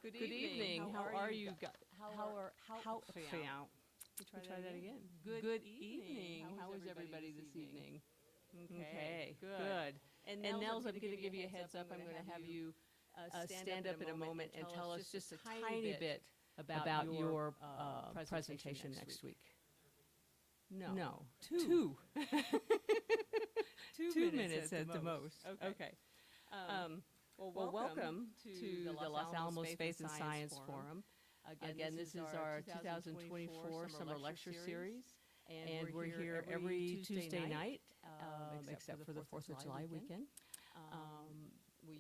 Good evening. How are you? How Try that again. Good evening. How is everybody this evening? Okay, good. And Nels, I'm going to give you a heads up. I'm going to have you stand up in a moment and tell us just a tiny bit about your presentation next week. No, two. 2 minutes at the most. Okay. Well, welcome to the Los Alamos Faith and Science Forum. Again, this is our 2024 Summer Lecture Series, and we're here every Tuesday night, except for the 4th of July weekend.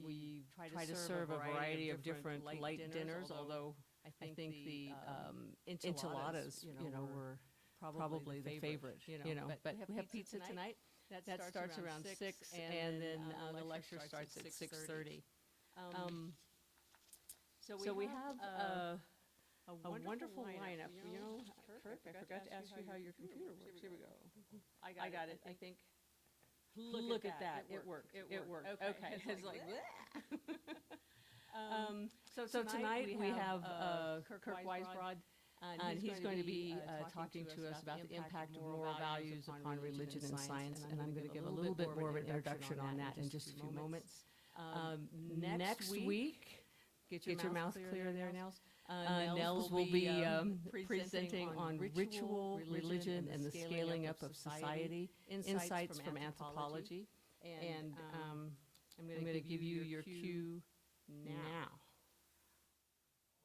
We try to serve a variety of different light dinners, although I think the enchiladas, were probably the favorite, But we have pizza tonight. That starts around 6, and then the lecture starts at 6:30. So we have a wonderful lineup. Kirk, I forgot to ask you how your computer works. Here we go. I got it, I think. Look at that. It worked. It worked. Okay. It's like, so tonight we have Kirk Weisbrod. And he's going to be talking to us about the impact of moral values upon religion and science. And I'm going to give a little bit more of an introduction on that in just a few moments. Next week, get your mouth clear there, Nels. Nels will be presenting on ritual, religion, and the scaling up of society, insights from anthropology. And I'm going to give you your cue now.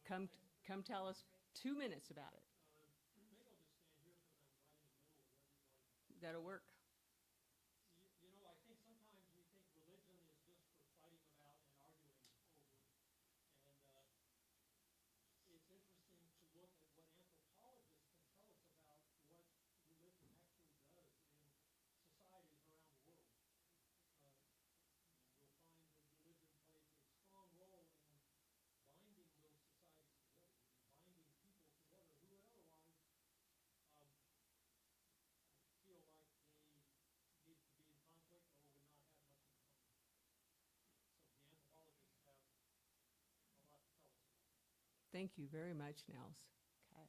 Come tell us 2 minutes about it. That'll work. I think sometimes we think religion is just for fighting about and arguing over. And it's interesting to look at what anthropologists can tell us about what religion actually does in societies around the world. We'll find that religion plays a strong role in binding those societies together, binding people together who would otherwise feel like they needed to be in conflict or would not have much in common. So the anthropologists have a lot to tell us about that. Thank you very much, Nels. Okay.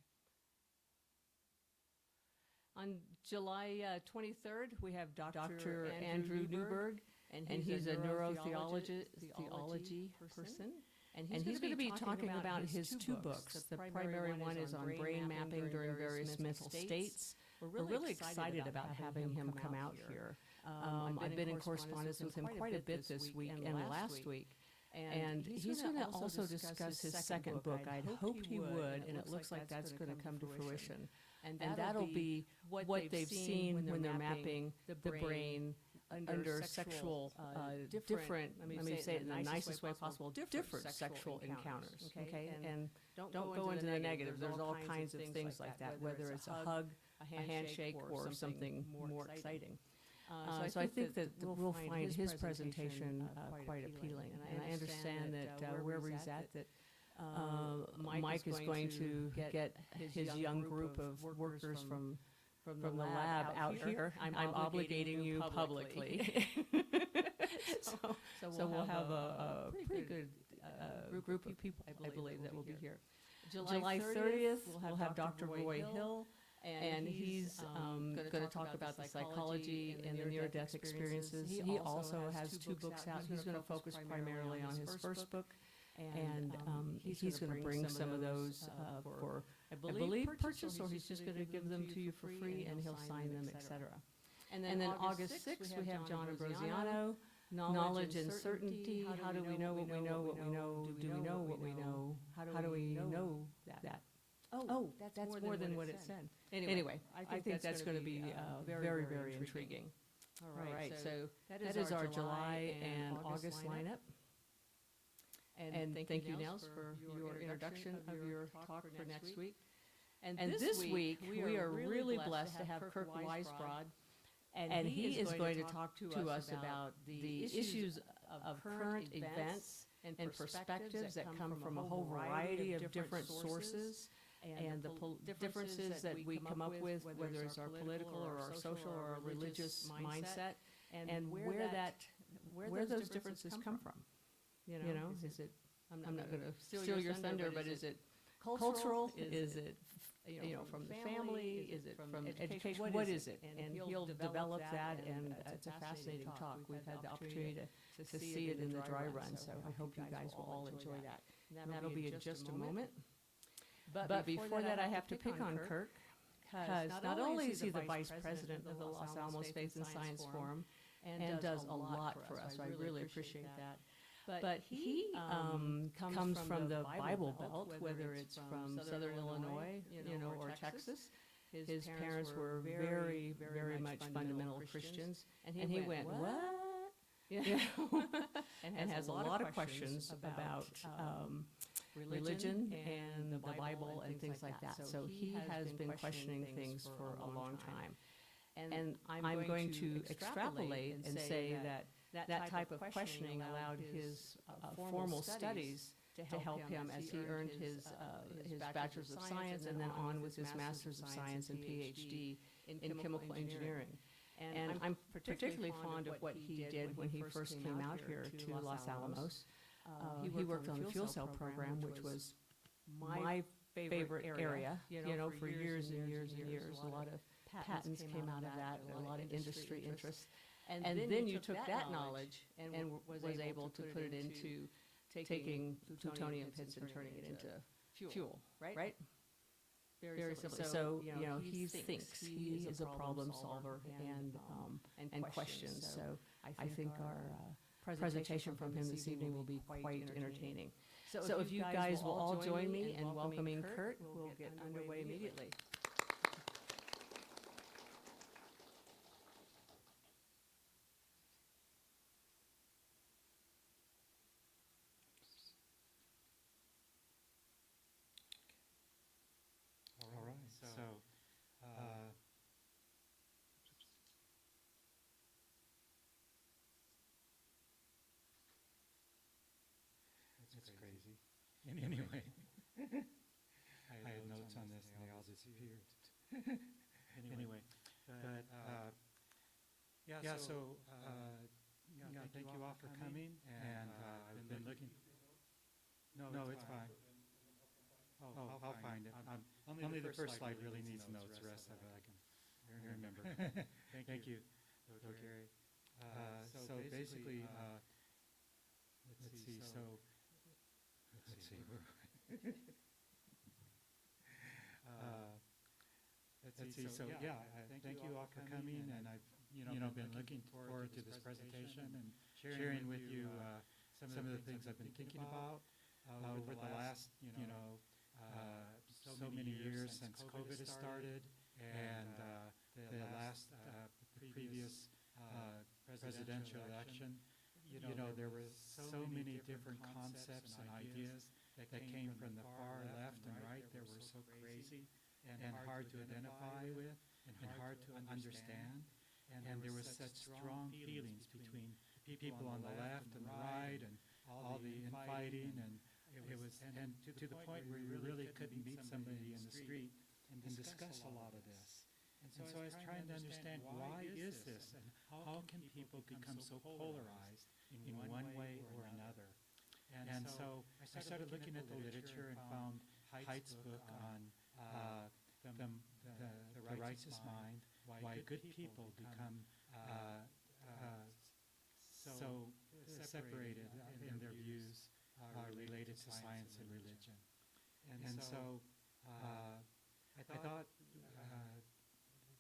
On July 23rd, we have Dr. Andrew Newberg, and he's a neurotheology person. And he's going to be talking about his two books. The primary one is on brain mapping during various mental states. We're really excited about having him come out here. I've been in correspondence with him quite a bit this week and last week. And he's going to also discuss his second book. I'd hoped he would, and it looks like that's going to come to fruition. And that'll be what they've seen when they're mapping the brain under sexual, different, let me say it in the nicest way possible, different sexual encounters, okay? And don't go into the negative. There's all kinds of things like that, whether it's a hug, a handshake, or something more exciting. So I think that we'll find his presentation quite appealing. And I understand that wherever he's at, that Mike is going to get his young group of workers from the lab out here. I'm obligating you publicly. So we'll have a pretty good group of people, I believe, that will be here. July 30th, we'll have Dr. Roy Hill, and he's going to talk about the psychology and the near-death experiences. He also has two books out. He's going to focus primarily on his first book. And he's going to bring some of those for, I believe, purchase, or he's just going to give them to you for free, and he'll sign them, etc. And then August 6th, we have John Ambrosiano, Knowledge and Certainty. How do we know what we know, what we know? Do we know what we know? How do we know that? Oh, that's more than what it said. Anyway, I think that's going to be very, very intriguing. All right, so that is our July and August lineup. And thank you, Nels, for your introduction of your talk for next week. And this week, we are really blessed to have Kirk Weisbrod, and he is going to talk to us about the issues of current events and perspectives that come from a whole variety of different sources, and the differences that we come up with, whether it's our political or our social or our religious mindset, and where those differences come from. Is it I'm not gonna steal your thunder, but is it cultural? Is it, from the family? Is it from education? What is it? And he'll develop that, and it's a fascinating talk. We've had the opportunity to see it in the dry run, so I hope you guys will all enjoy that. And that'll be in just a moment. But before that, I have to pick on Kirk, because not only is he the vice president of the Los Alamos Faith and Science Forum, and does a lot for us, so I really appreciate that. But he comes from the Bible Belt, whether it's from Southern Illinois, or Texas. His parents were very, very much fundamental Christians, and he went, what? And has a lot of questions about religion and the Bible and things like that. So he has been questioning things for a long time. And I'm going to extrapolate and say that type of questioning allowed his formal studies to help him as he earned his Bachelor's of Science and then on with his Master's of Science and PhD in chemical engineering. And I'm particularly fond of what he did when he first came out here to Los Alamos. He worked on the fuel cell program, which was my favorite area, for years and years and years. A lot of patents came out of that, a lot of industry interest. And then you took that knowledge and was able to put it into taking plutonium pits and turning it into fuel, right? Very simply. So, he thinks, he is a problem solver and questions. So I think our presentation from him this evening will be quite entertaining. So if you guys will all join me in welcoming Kurt, we'll get underway immediately. All right, so, it's crazy. Anyway, I had notes on this and they all disappeared. Anyway, but, yeah, so, thank you all for coming, and I've been looking. No, it's fine. Oh, I'll find it. Only the first slide really needs notes, the rest of it I can remember. Thank you, Dr. Gary. So basically, let's see, thank you all for coming, and I've, been looking forward to this presentation and sharing with you some of the things I've been thinking about over the last, so many years since COVID has started, and the last, previous presidential election. There were so many different concepts and ideas that came from the far left and right that were so crazy and hard to identify with and hard to understand. And there was such strong feelings between people on the left and the right, and all the infighting, and it was, and to the point where you really couldn't meet somebody in the street and discuss a lot of this. And so I was trying to understand, why is this, and how can people become so polarized in one way or another? And so I started looking at the literature and found Haidt's book on the righteous mind, why good people become so separated in their views related to science and religion. And so I thought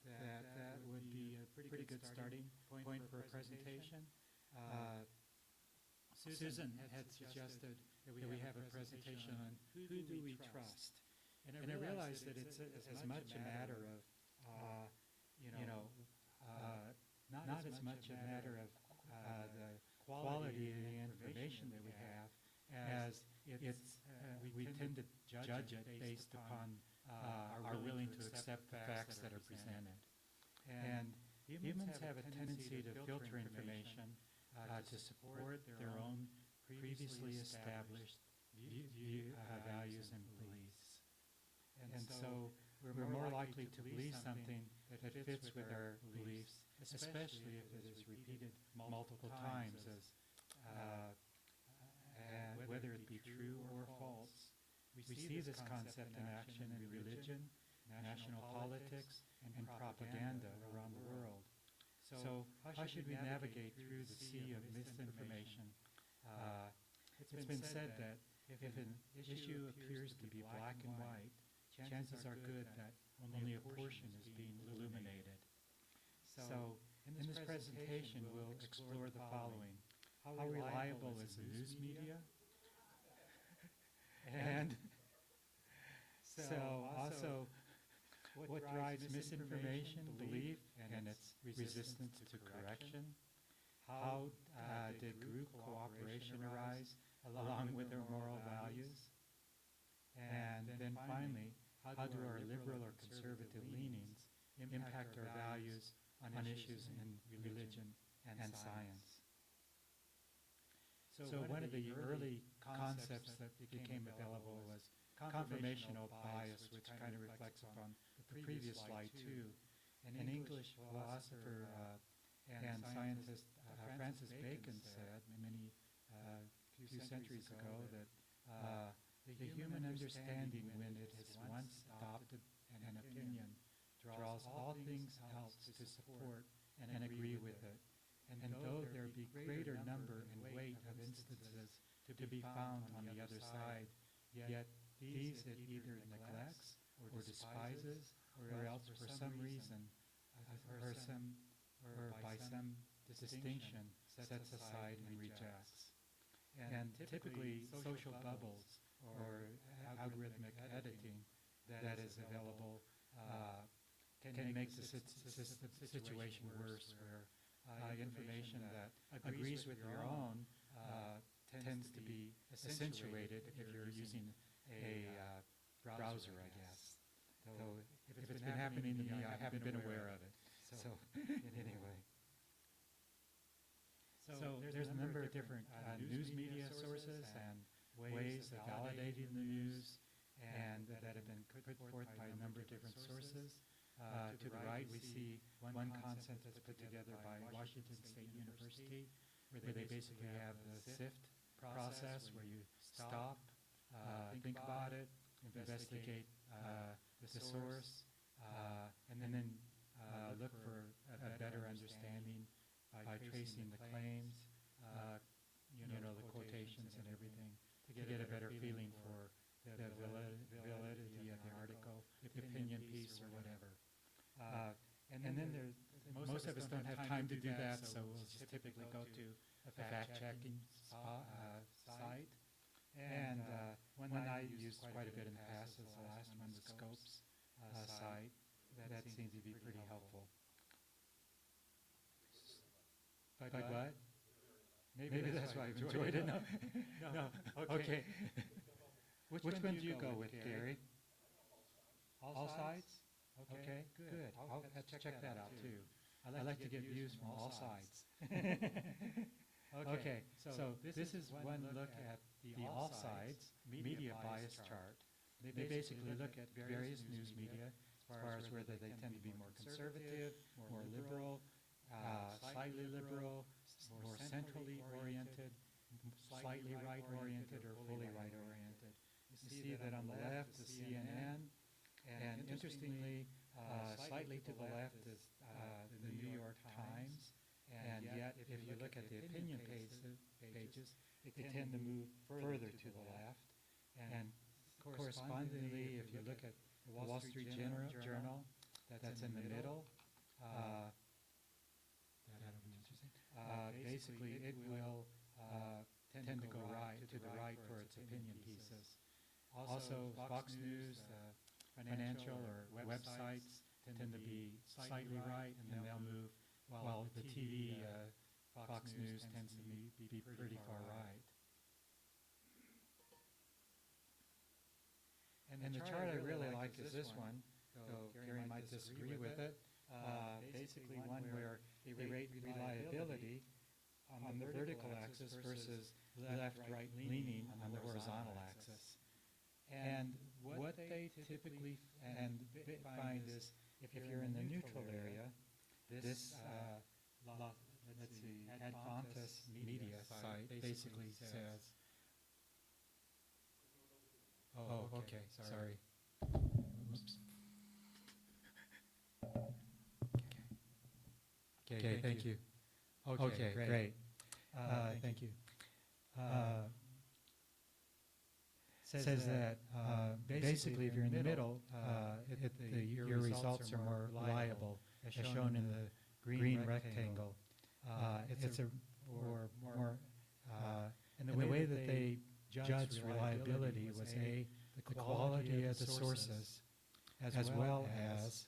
that would be a pretty good starting point for a presentation. Susan had suggested that we have a presentation on who do we trust. And I realized that it's as much a matter of, not as much a matter of the quality of the information that we have, as we tend to judge it based upon our willing to accept the facts that are presented. And humans have a tendency to filter information to support their own previously established values and beliefs. And so we're more likely to believe something that fits with our beliefs, especially if it is repeated multiple times, as whether it be true or false. We see this concept in action in religion, national politics, and propaganda around the world. So how should we navigate through the sea of misinformation? It's been said that if an issue appears to be black and white, chances are good that only a portion is being illuminated. So in this presentation, we'll explore the following. How reliable is the news media? And so also, what drives misinformation, belief, and its resistance to correction? How did group cooperation arise along with their moral values? And then finally, how do our liberal or conservative leanings impact our values on issues in religion and science? So one of the early concepts that became available was confirmational bias, which kind of reflects upon the previous slide too. An English philosopher and scientist, Francis Bacon, said few centuries ago that the human understanding, when it has once adopted an opinion, draws all things else to support and agree with it. And though there be greater number and weight of instances to be found on the other side, yet these it either neglects or despises, or else for some reason, or by some distinction, sets aside and rejects. And typically, social bubbles or algorithmic editing that is available can make the situation worse, where information that agrees with your own tends to be accentuated if you're using a browser, I guess. Though if it's been happening to me, I haven't been aware of it. So anyway. So there's a number of different news media sources and ways of validating the news, and that have been put forth by a number of different sources. To the right, we see one concept that's put together by Washington State University, where they basically have the SIFT process, where you stop, think about it, investigate the source, and then look for a better understanding by tracing the claims, the quotations and everything, to get a better feeling for the validity of the article, the opinion piece, or whatever. And then most of us don't have time to do that, so we'll just typically go to a fact-checking site. And one I used quite a bit in the past is the last one, the Scopes site. That seems to be pretty helpful. But what? Maybe that's why I've enjoyed it. No. Okay. Which one do you go with, Gary? All sides? Okay, good. I'll have to check that out too. I like to get views from all sides. Okay, so this is one look at the all sides media bias chart. They basically look at various news media as far as whether they tend to be more conservative, more liberal, slightly liberal, more centrally oriented, slightly right-oriented, or fully right-oriented. You see that on the left is CNN, and interestingly, slightly to the left is the New York Times, and yet if you look at the opinion pages, they tend to move further to the left. And correspondingly, if you look at the Wall Street Journal, that's in the middle, basically it will tend to go to the right for its opinion pieces. Also, Fox News, financial or websites tend to be slightly right, and then they'll move, while the TV, Fox News tends to be pretty far right. And the chart I really like is this one, though Gary might disagree with it. Basically one where they rate reliability on the vertical axis versus left-right leaning on the horizontal axis. And what they typically find is, if you're in the neutral area, this, let's see, Advantas Media site basically says okay, sorry. Oops. Okay, thank you. Okay, great. Thank you. Says that basically if you're in the middle, your results are more reliable, as shown in the green rectangle. It's a or more, and the way that they judged reliability was A, the quality of the sources, as well as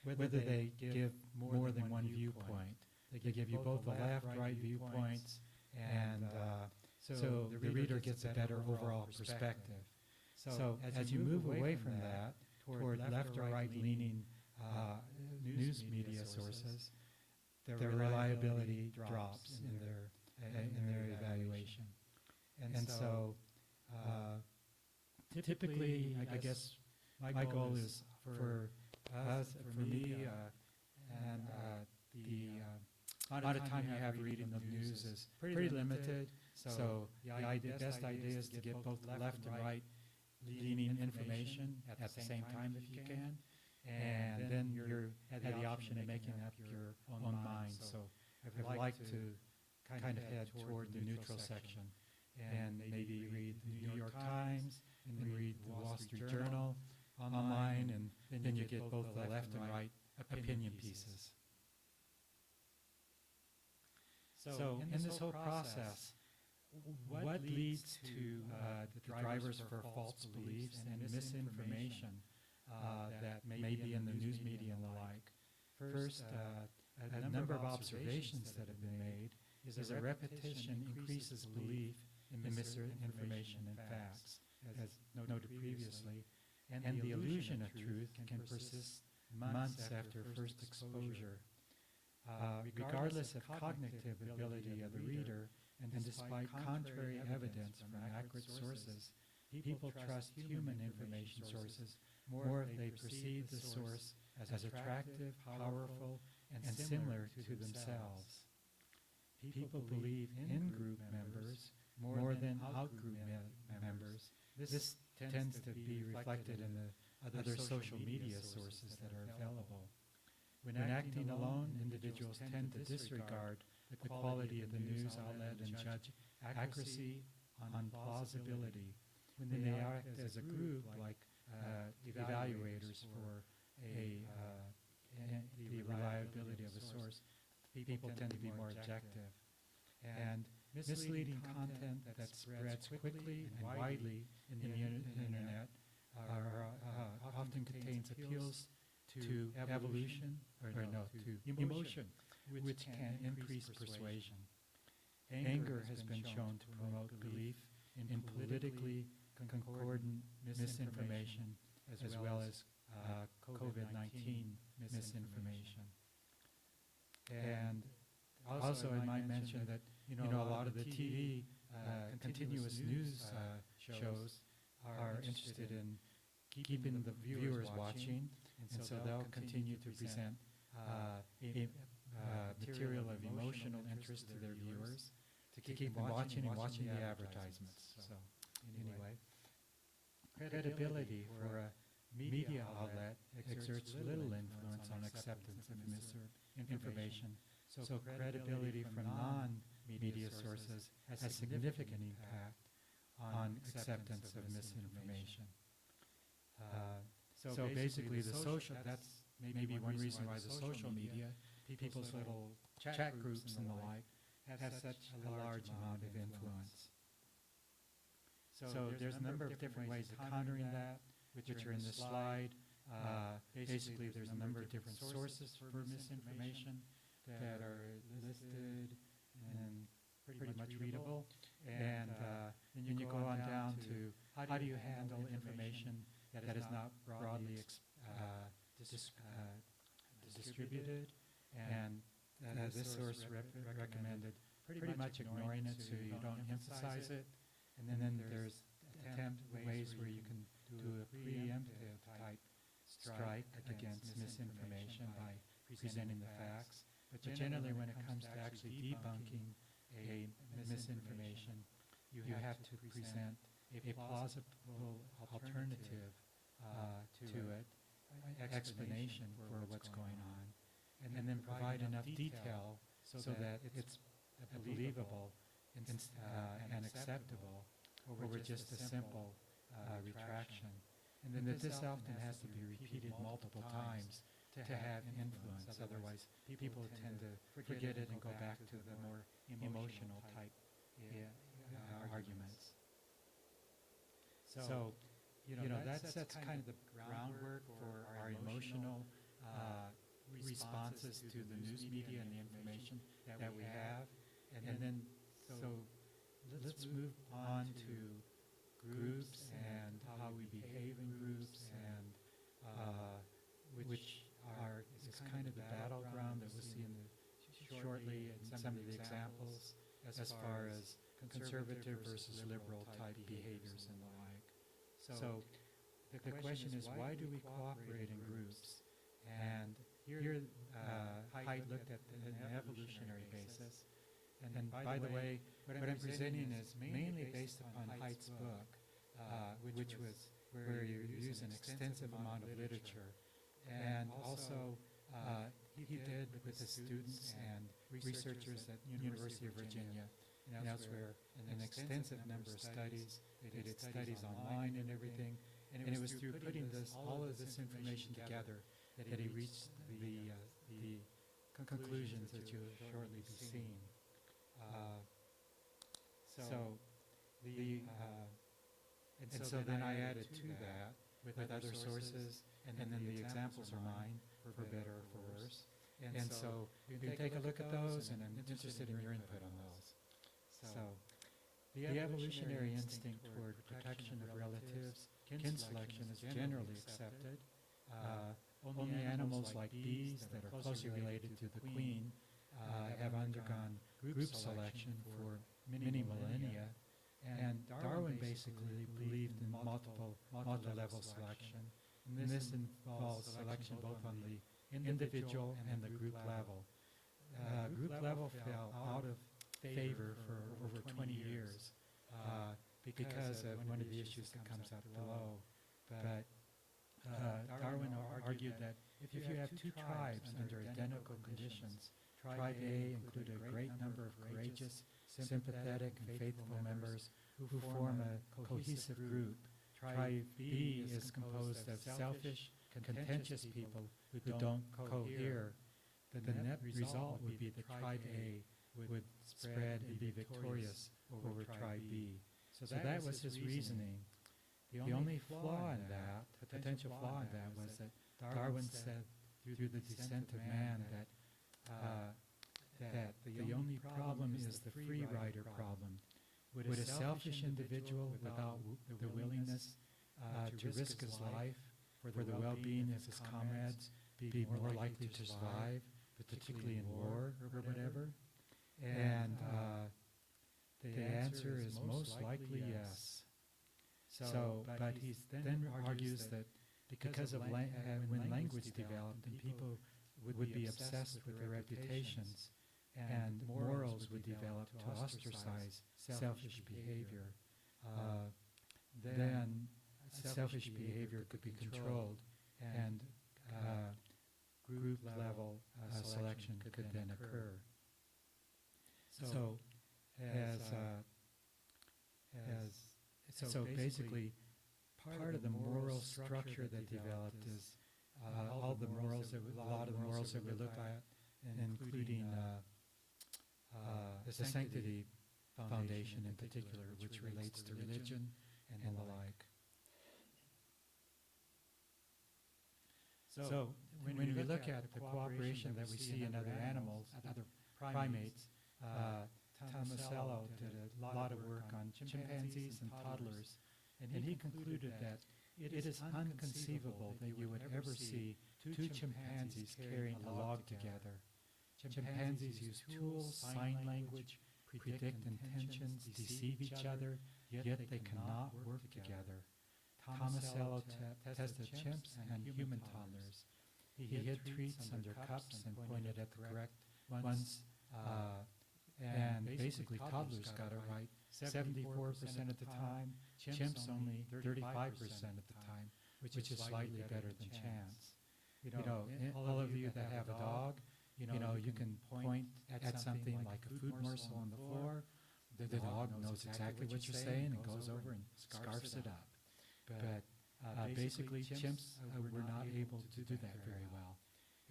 whether they give more than one viewpoint. They give you both the left, right viewpoints, and so the reader gets a better overall perspective. So as you move away from that toward left or right leaning news media sources, their reliability drops in their evaluation. And so typically, I guess my goal is for us, for me, and the amount of time you have reading the news is pretty limited. So the best idea is to get both left and right leaning information at the same time if you can. And then you have the option of making up your own mind. So I'd like to kind of head toward the neutral section and maybe read the New York Times and then read the Wall Street Journal online, and then you get both the left and right opinion pieces. So in this whole process, what leads to the drivers for false beliefs and misinformation that may be in the news media and the like? First, a number of observations that have been made is that repetition increases belief in misinformation and facts, as noted previously, and the illusion of truth can persist months after first exposure. Regardless of cognitive ability of the reader, and despite contrary evidence from accurate sources, people trust human information sources more if they perceive the source as attractive, powerful, and similar to themselves. People believe in-group members more than out-group members. This tends to be reflected in the other social media sources that are available. When acting alone, individuals tend to disregard the quality of the news outlet and judge accuracy on plausibility. When they act as a group, like evaluators for the reliability of a source, people tend to be more objective. And misleading content that spreads quickly and widely in the internet often contains appeals to evolution, to emotion, which can increase persuasion. Anger has been shown to promote belief in politically concordant misinformation, as well as COVID-19 misinformation. And also I might mention that a lot of the TV continuous news shows are interested in keeping the viewers watching, and so they'll continue to present material of emotional interest to their viewers to keep them watching and watching the advertisements. So anyway, credibility for a media outlet exerts little influence on acceptance of misinformation. So credibility from non-media sources has a significant impact on acceptance of misinformation. So basically that's maybe one reason why the social media, people's little chat groups and the like, has such a large amount of influence. So there's a number of different ways of countering that, which are in the slide. Basically there's a number of different sources for misinformation that are listed and pretty much readable. And then you go on down to how do you handle information that is not broadly distributed, and this source recommended pretty much ignoring it so you don't emphasize it. And then there's ways where you can do a preemptive type strike against misinformation by presenting the facts. But generally when it comes to actually debunking a misinformation, you have to present a plausible alternative to it, explanation for what's going on, and then provide enough detail so that it's believable and acceptable over just a simple retraction. And then that this often has to be repeated multiple times to have influence. Otherwise, people tend to forget it and go back to the more emotional type arguments. So, that's kind of the groundwork for our emotional responses to the news media and the information that we have. And then, so let's move on to groups and how we behave in groups, and which is kind of the battleground that we'll see shortly in some of the examples as far as conservative versus liberal type behaviors and the like. So the question is, why do we cooperate in groups? And here Haidt looked at an evolutionary basis. And by the way, what I'm presenting is mainly based upon Haidt's book, which was where you use an extensive amount of literature. And also, he did with the students and researchers at University of Virginia and elsewhere an extensive number of studies. They did studies online and everything. And it was through putting all of this information together that he reached the conclusions that you'll shortly be seeing. So then I added to that with other sources, and then the examples are mine, for better or for worse. And so you can take a look at those, and I'm interested in your input on those. So the evolutionary instinct toward protection of relatives, kin selection, is generally accepted. Only animals like bees that are closely related to the queen have undergone group selection for many millennia. And Darwin basically believed in multi-level selection. And this involves selection both on the individual and the group level. Group level fell out of favor for over 20 years because of one of the issues that comes up below. But Darwin argued that if you have two tribes under identical conditions, Tribe A included a great number of courageous, sympathetic, and faithful members who form a cohesive group. Tribe B is composed of selfish, contentious people who don't cohere. The net result would be that Tribe A would spread and be victorious over Tribe B. So that was his reasoning. The only flaw in that, the potential flaw in that, was that Darwin said through the Descent of Man that the only problem is the free rider problem. Would a selfish individual without the willingness to risk his life for the well-being of his comrades be more likely to survive, particularly in war or whatever? And the answer is most likely yes. So, but he then argues that because of when language developed and people would be obsessed with their reputations, and morals would develop to ostracize selfish behavior, then selfish behavior could be controlled, and group-level selection could then occur. So basically, part of the moral structure that developed is all the morals that a lot of the morals that we look at, including the Sanctity Foundation in particular, which relates to religion and the like. So when we look at the cooperation that we see in other animals, other primates, Tomasello did a lot of work on chimpanzees and toddlers, and he concluded that it is inconceivable that you would ever see two chimpanzees carrying a log together. Chimpanzees use tools, sign language, predict intentions, deceive each other, yet they cannot work together. Tomasello tested chimps and human toddlers. He hid treats under cups and pointed at the correct ones, and basically toddlers got it right, 74% of the time, chimps only 35% of the time, which is slightly better than chance. All of you that have a dog, you can point at something like a food morsel on the floor. The dog knows exactly what you're saying and goes over and scarfs it up. But basically, chimps were not able to do that very well.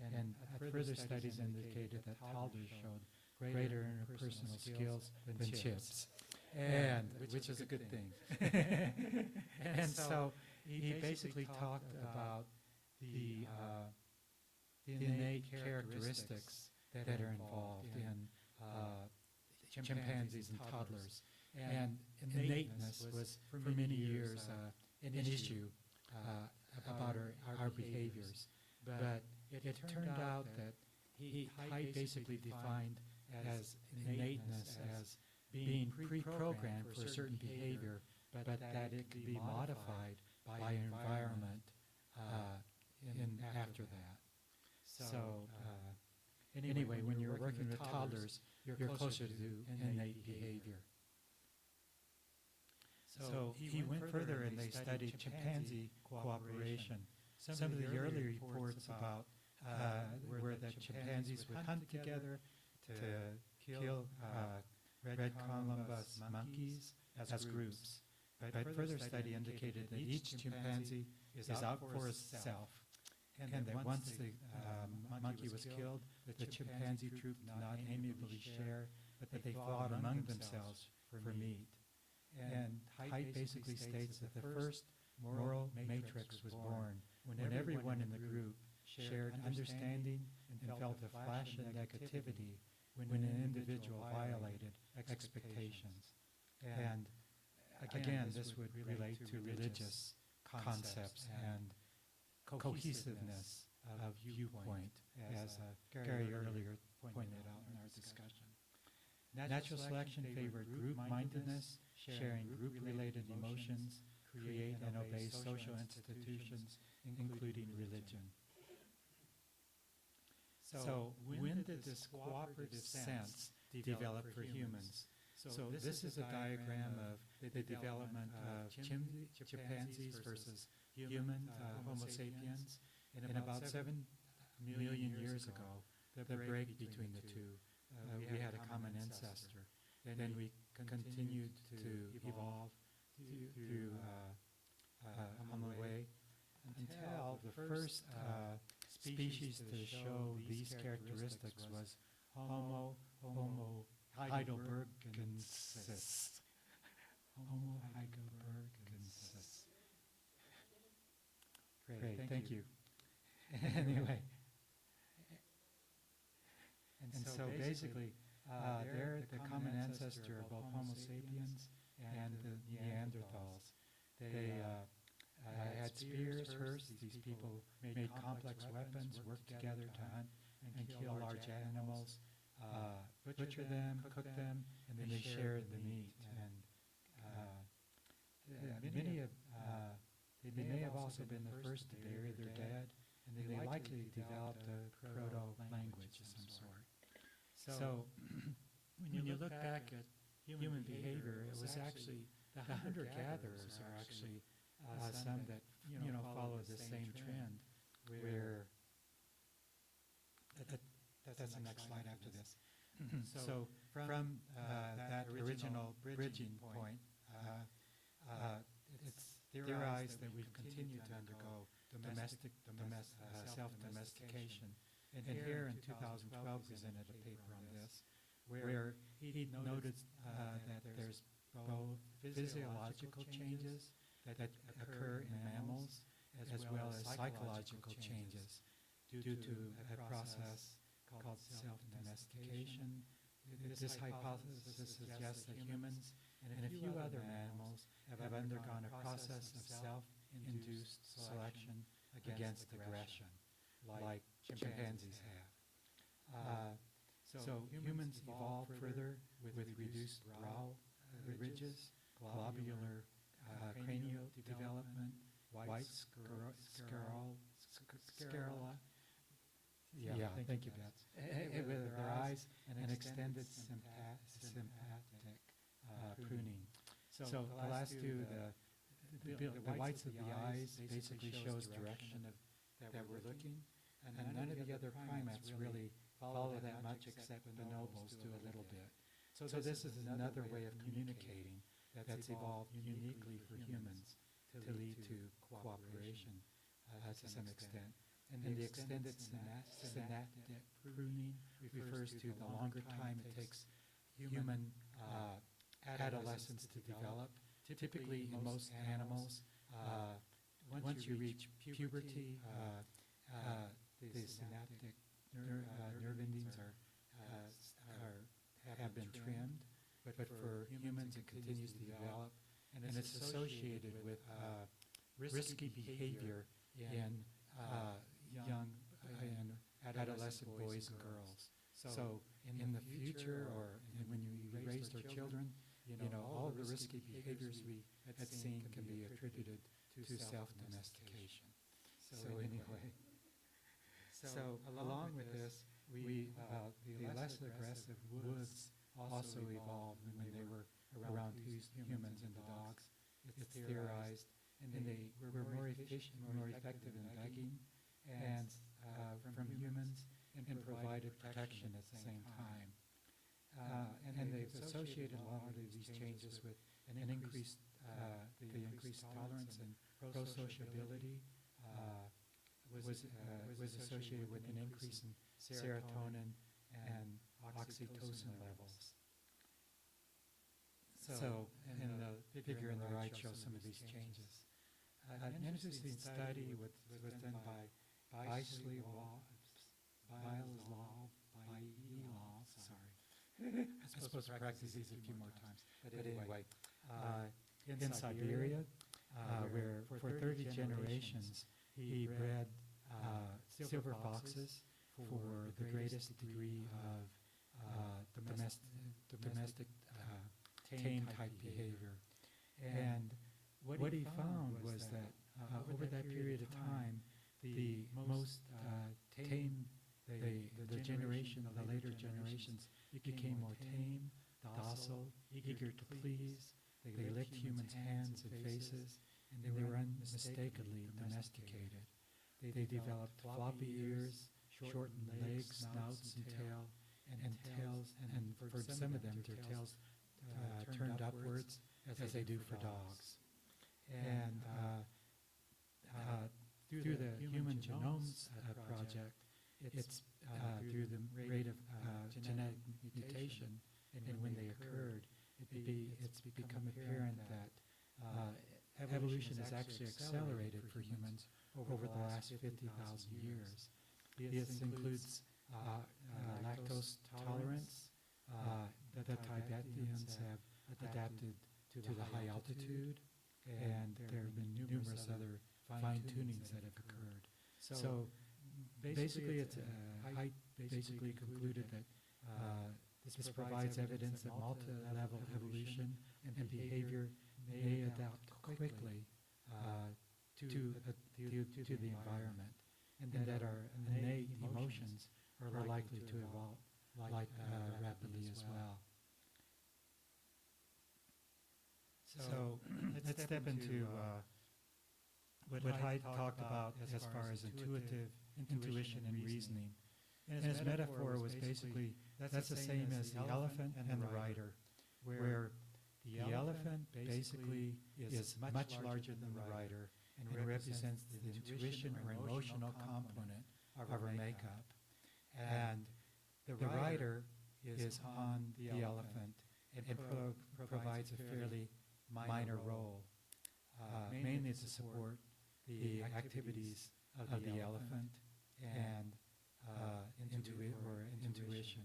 And further studies indicated that toddlers showed greater interpersonal skills than chimps, which is a good thing. And so he basically talked about the innate characteristics that are involved in chimpanzees and toddlers. And innateness was for many years an issue about our behaviors. But it turned out that Haidt basically defined as innateness as being pre-programmed for a certain behavior, but that it could be modified by an environment after that. So anyway, when you're working with toddlers, you're closer to innate behavior. So he went further and they studied chimpanzee cooperation. Some of the early reports about were that chimpanzees would hunt together to kill red Columbus monkeys as groups. But further study indicated that each chimpanzee is out for itself, and that once the monkey was killed, the chimpanzee troop did not amiably share, but that they fought among themselves for meat. And Haidt basically states that the first moral matrix was born when everyone in the group shared understanding and felt a flash of negativity when an individual violated expectations. And again, this would relate to religious concepts and cohesiveness of viewpoint, as Gary earlier pointed out in our discussion. Natural selection favored group-mindedness, sharing group-related emotions, create and obey social institutions, including religion. So when did this cooperative sense develop for humans? So this is a diagram of the development of chimpanzees versus human Homo sapiens. And about 7 million years ago, the break between the two, we had a common ancestor. Then we continued to evolve through Homo way until the first species to show these characteristics was Homo heidelbergensis. Homo heidelbergensis. Great, thank you. Anyway, and so basically, they're the common ancestor of both Homo sapiens and the Neanderthals. They had spears, hearse. These people made complex weapons, worked together to hunt and kill large animals, butcher them, cook them, and then they shared the meat. And they may have also been the first to bury their dead, and they likely developed a proto-language of some sort. So when you look back at human behavior, it was actually the hunter-gatherers are actually some that follow the same trend, where that's the next slide after this. So from that original bridging point, it's theorized that we've continued to undergo self-domestication. And here in 2012 presented a paper on this, where he noted that there's both physiological changes that occur in mammals as well as psychological changes due to a process called self-domestication. This hypothesis suggests that humans and a few other mammals have undergone a process of self-induced selection against aggression, like chimpanzees have. So humans evolved further with reduced brow ridges, globular cranial development, white sclera. Yeah, thank you, Beth. With their eyes and extended sympathetic pruning. So the last two, the whites of the eyes basically shows direction of that we're looking, and none of the other primates really follow that much except bonobos do a little bit. So this is another way of communicating that's evolved uniquely for humans to lead to cooperation to some extent. And the extended synaptic pruning refers to the longer time it takes human adolescence to develop. Typically, in most animals, once you reach puberty, the synaptic nerve endings have been trimmed, but for humans it continues to develop, and it's associated with risky behavior in young and adolescent boys and girls. So in the future, or when you raised our children, all the risky behaviors we had seen can be attributed to self-domestication. So anyway, so along with this, the less aggressive woods also evolved when they were around humans and dogs. It's theorized, and they were more efficient, more effective in begging and from humans, and provided protection at the same time. And they've associated a lot of these changes with the increased tolerance and pro-sociability was associated with an increase in serotonin and oxytocin levels. So, and the figure on the right shows some of these changes. An interesting study was done by Bileslav, sorry. I'm supposed to practice these a few more times. But anyway, in Siberia, where for 30 generations he bred silver foxes for the greatest degree of domestic tame type behavior. And what he found was that over that period of time, the most tame, the later generations became more tame, docile, eager to please. They licked humans' hands and faces, and they were unmistakably domesticated. They developed floppy ears, shortened legs, snouts, and tails, and for some of them, their tails turned upwards, as they do for dogs. And through the Human Genomes Project, it's through the rate of genetic mutation, and when they occurred, it's become apparent that evolution has actually accelerated for humans over the last 50,000 years. This includes lactose tolerance. The Tibetans have adapted to the high altitude, and there have been numerous other fine-tunings that have occurred. So basically, Haidt basically concluded that this provides evidence that multi-level evolution and behavior may adapt quickly to the environment, and that our innate emotions are likely to evolve rapidly as well. So let's step into what Haidt talked about as far as intuition and reasoning. And his metaphor was basically, that's the same as the elephant and the rider, where the elephant basically is much larger than the rider and represents the intuition or emotional component of our makeup. And the rider is on the elephant and provides a fairly minor role, mainly to support the activities of the elephant and intuition.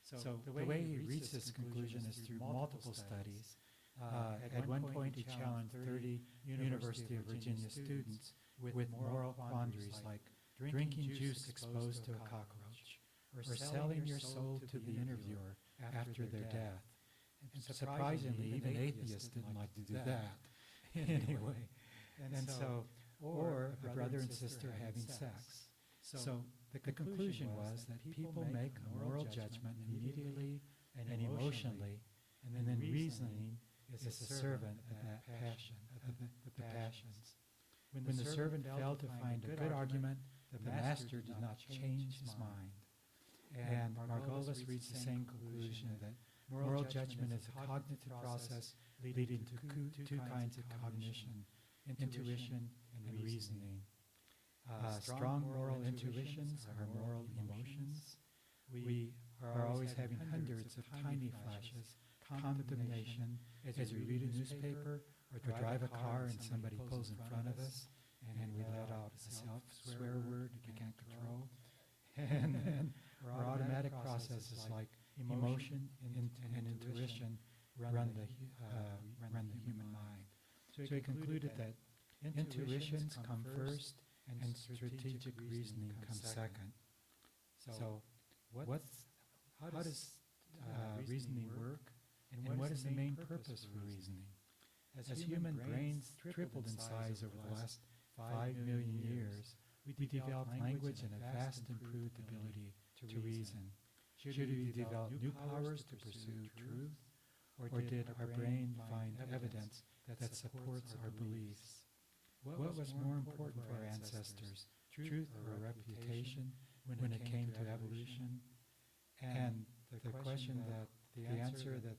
So the way he reached this conclusion is through multiple studies. At one point, he challenged 30 University of Virginia students with moral quandaries like drinking juice exposed to a cockroach, or selling your soul to the interviewer after their death. And surprisingly, even atheists didn't like to do that. Anyway, and so, or a brother and sister having sex. So the conclusion was that people make a moral judgment immediately and emotionally, and then reasoning is a servant of that passion, of the passions. When the servant failed to find a good argument, the master did not change his mind. And Margolis reached the same conclusion that moral judgment is a cognitive process leading to two kinds of cognition, intuition and reasoning. Strong moral intuitions are moral emotions. We are always having hundreds of tiny flashes, condemnation as we read a newspaper or drive a car and somebody pulls in front of us and we let out a self-swear word we can't control. And then our automatic processes like emotion and intuition run the human mind. So he concluded that intuitions come first and strategic reasoning comes second. So how does reasoning work, and what is the main purpose for reasoning? As human brains tripled in size over the last 5 million years, we developed language and a vast improved ability to reason. Should we develop new powers to pursue truth, or did our brain find evidence that supports our beliefs? What was more important for our ancestors, truth or reputation, when it came to evolution? And the answer that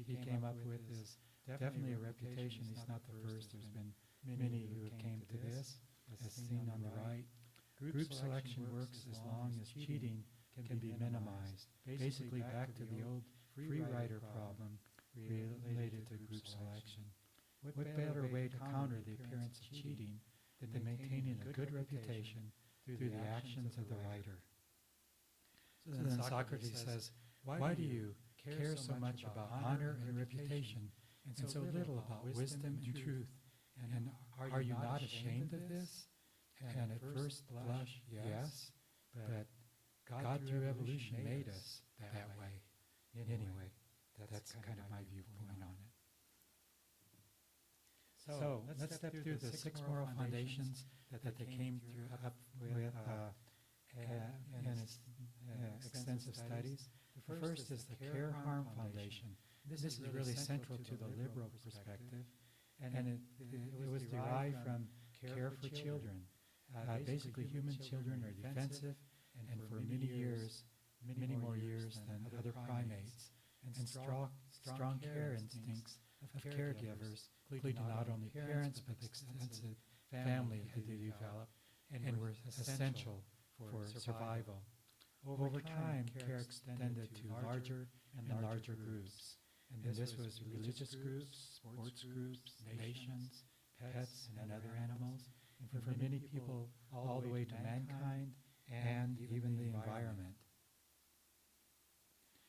he came up with is definitely a reputation. He's not the first. There's been many who came to this, as seen on the right. Group selection works as long as cheating can be minimized. Basically back to the old free rider problem related to group selection. What better way to counter the appearance of cheating than maintaining a good reputation through the actions of the rider? So then Socrates says, why do you care so much about honor and reputation and so little about wisdom and truth? And are you not ashamed of this? And at first blush, yes, but God through evolution made us that way. Anyway, that's kind of my viewpoint on it. So let's step through the 6 moral foundations that they came up with in its extensive studies. The first is the care-harm foundation. This is really central to the liberal perspective, and it was derived from care for children. Basically, human children are defensive, and for many more years than other primates, and strong care instincts of caregivers, including not only parents but the extensive family that they developed, and were essential for survival. Over time, care extended to larger and larger groups, and this was religious groups, sports groups, nations, pets, and other animals, and for many people, all the way to mankind and even the environment.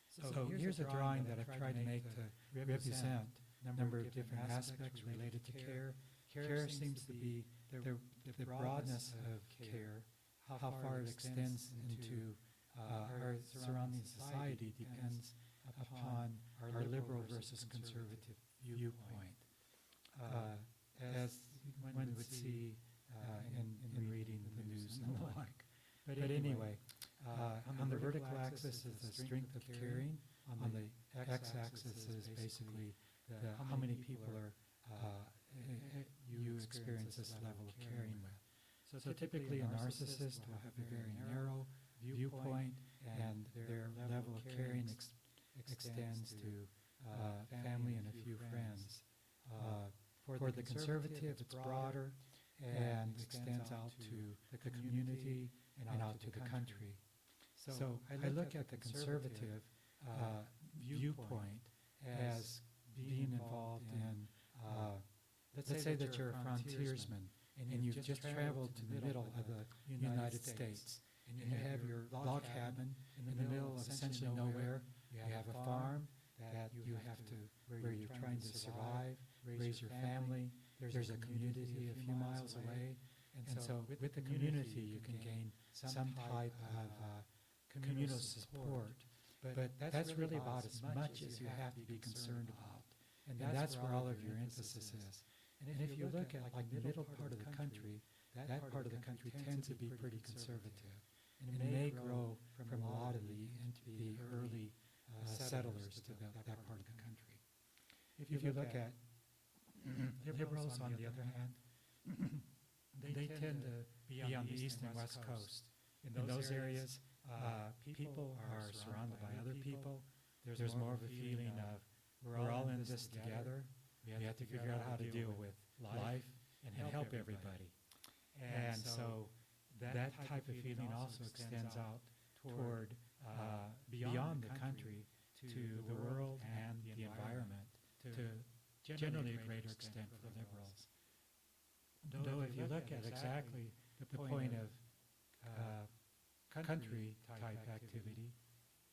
So here's a drawing that I've tried to make to represent a number of different aspects related to care. Care seems to be the broadness of care. How far it extends into our surrounding society depends upon our liberal versus conservative viewpoint. As one would see in reading the news and the like. But anyway, on the vertical axis is the strength of caring. On the x-axis is basically how many people you experience this level of caring with. So typically a narcissist will have a very narrow viewpoint, and their level of caring extends to family and a few friends. For the conservative, it's broader and extends out to the community and out to the country. So I look at the conservative viewpoint as being involved in, let's say that you're a frontiersman and you've just traveled to the middle of the United States, and you have your log cabin in the middle of essentially nowhere. You have a farm that you have to, where you're trying to survive, raise your family. There's a community a few miles away, and so with the community you can gain some type of communal support. But that's really about as much as you have to be concerned about, and that's where all of your emphasis is. And if you look at like the middle part of the country, that part of the country tends to be pretty conservative, and it may grow from a lot of the early settlers to that part of the country. If you look at liberals, on the other hand, they tend to be on the east and west coast. In those areas, people are surrounded by other people. There's more of a feeling of we're all in this together. We have to figure out how to deal with life and help everybody. And so that type of feeling also extends out toward beyond the country to the world and the environment, to generally a greater extent for the liberals. Though if you look at exactly the point of country-type activity,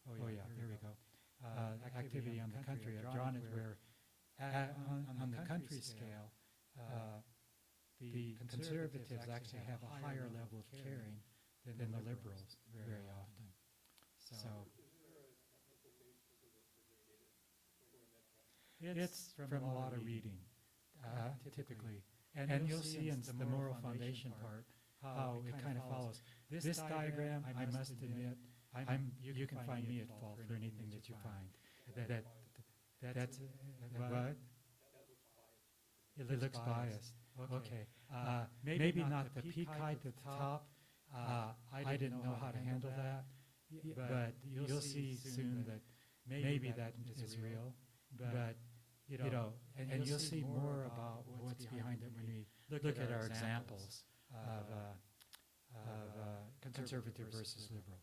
oh yeah, there we go, activity on the country, I've drawn it where on the country scale, the conservatives actually have a higher level of caring than the liberals very often. So it's from a lot of reading, typically. And you'll see in the moral foundation part how it kind of follows. This diagram, I must admit, you can find me at fault for anything that you find. That's what? It looks biased. Okay. Maybe not the peak height at the top. I didn't know how to handle that. But you'll see soon that maybe that is real. But, and you'll see more about what's behind it when we look at our examples of conservative versus liberal.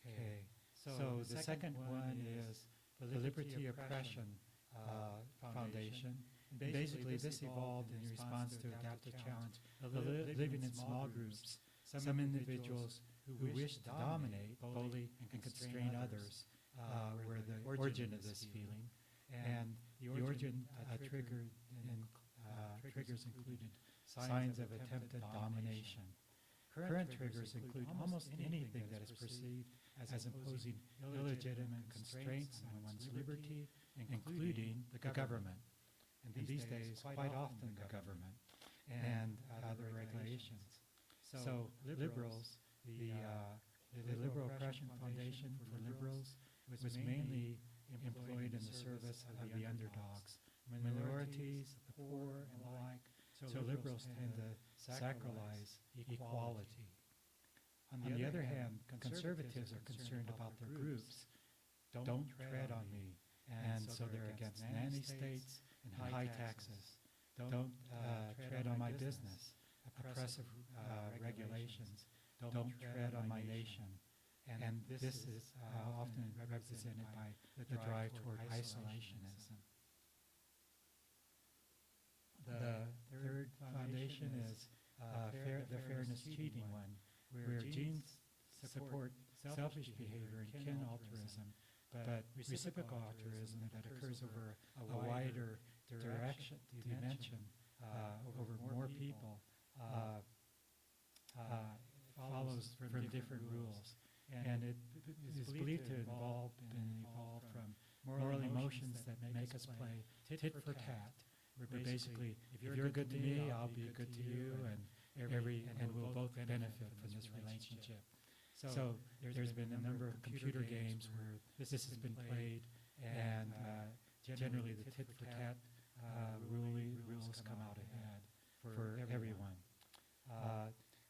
Okay. So the second one is the Liberty Oppression Foundation. Basically, this evolved in response to adaptive challenge of living in small groups. Some individuals who wish to dominate, bully, and constrain others were the origin of this feeling. And the origin triggers included signs of attempted domination. Current triggers include almost anything that is perceived as imposing illegitimate constraints on one's liberty, including the government. And these days, quite often the government and other regulations. So liberals, the Liberal Oppression Foundation for Liberals was mainly employed in the service of the underdogs, minorities, the poor, and the like. So liberals tend to sacralize equality. On the other hand, conservatives are concerned about their groups. Don't tread on me. And so they're against nanny states and high taxes. Don't tread on my business. Oppressive regulations. Don't tread on my nation. And this is often represented by the drive toward isolationism. The third foundation is the fairness cheating one, where genes support selfish behavior and kin altruism, but reciprocal altruism that occurs over a wider dimension, over more people, follows from different rules. And it is believed to evolve from moral emotions that make us play tit for tat. Where basically, if you're good to me, I'll be good to you, and we'll both benefit from this relationship. So there's been a number of computer games where this has been played, and generally the tit for tat rules come out ahead for everyone.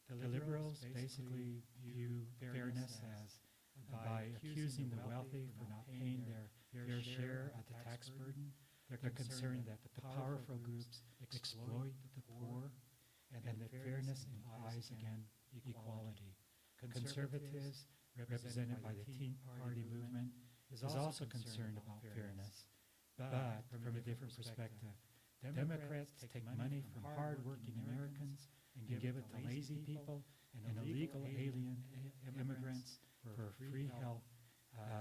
The liberals basically view fairness as by accusing the wealthy for not paying their fair share of the tax burden. They're concerned that the powerful groups exploit the poor, and that fairness implies, again, equality. Conservatives, represented by the Tea Party movement, is also concerned about fairness, but from a different perspective. Democrats take money from hard-working Americans and give it to lazy people and illegal alien immigrants for free health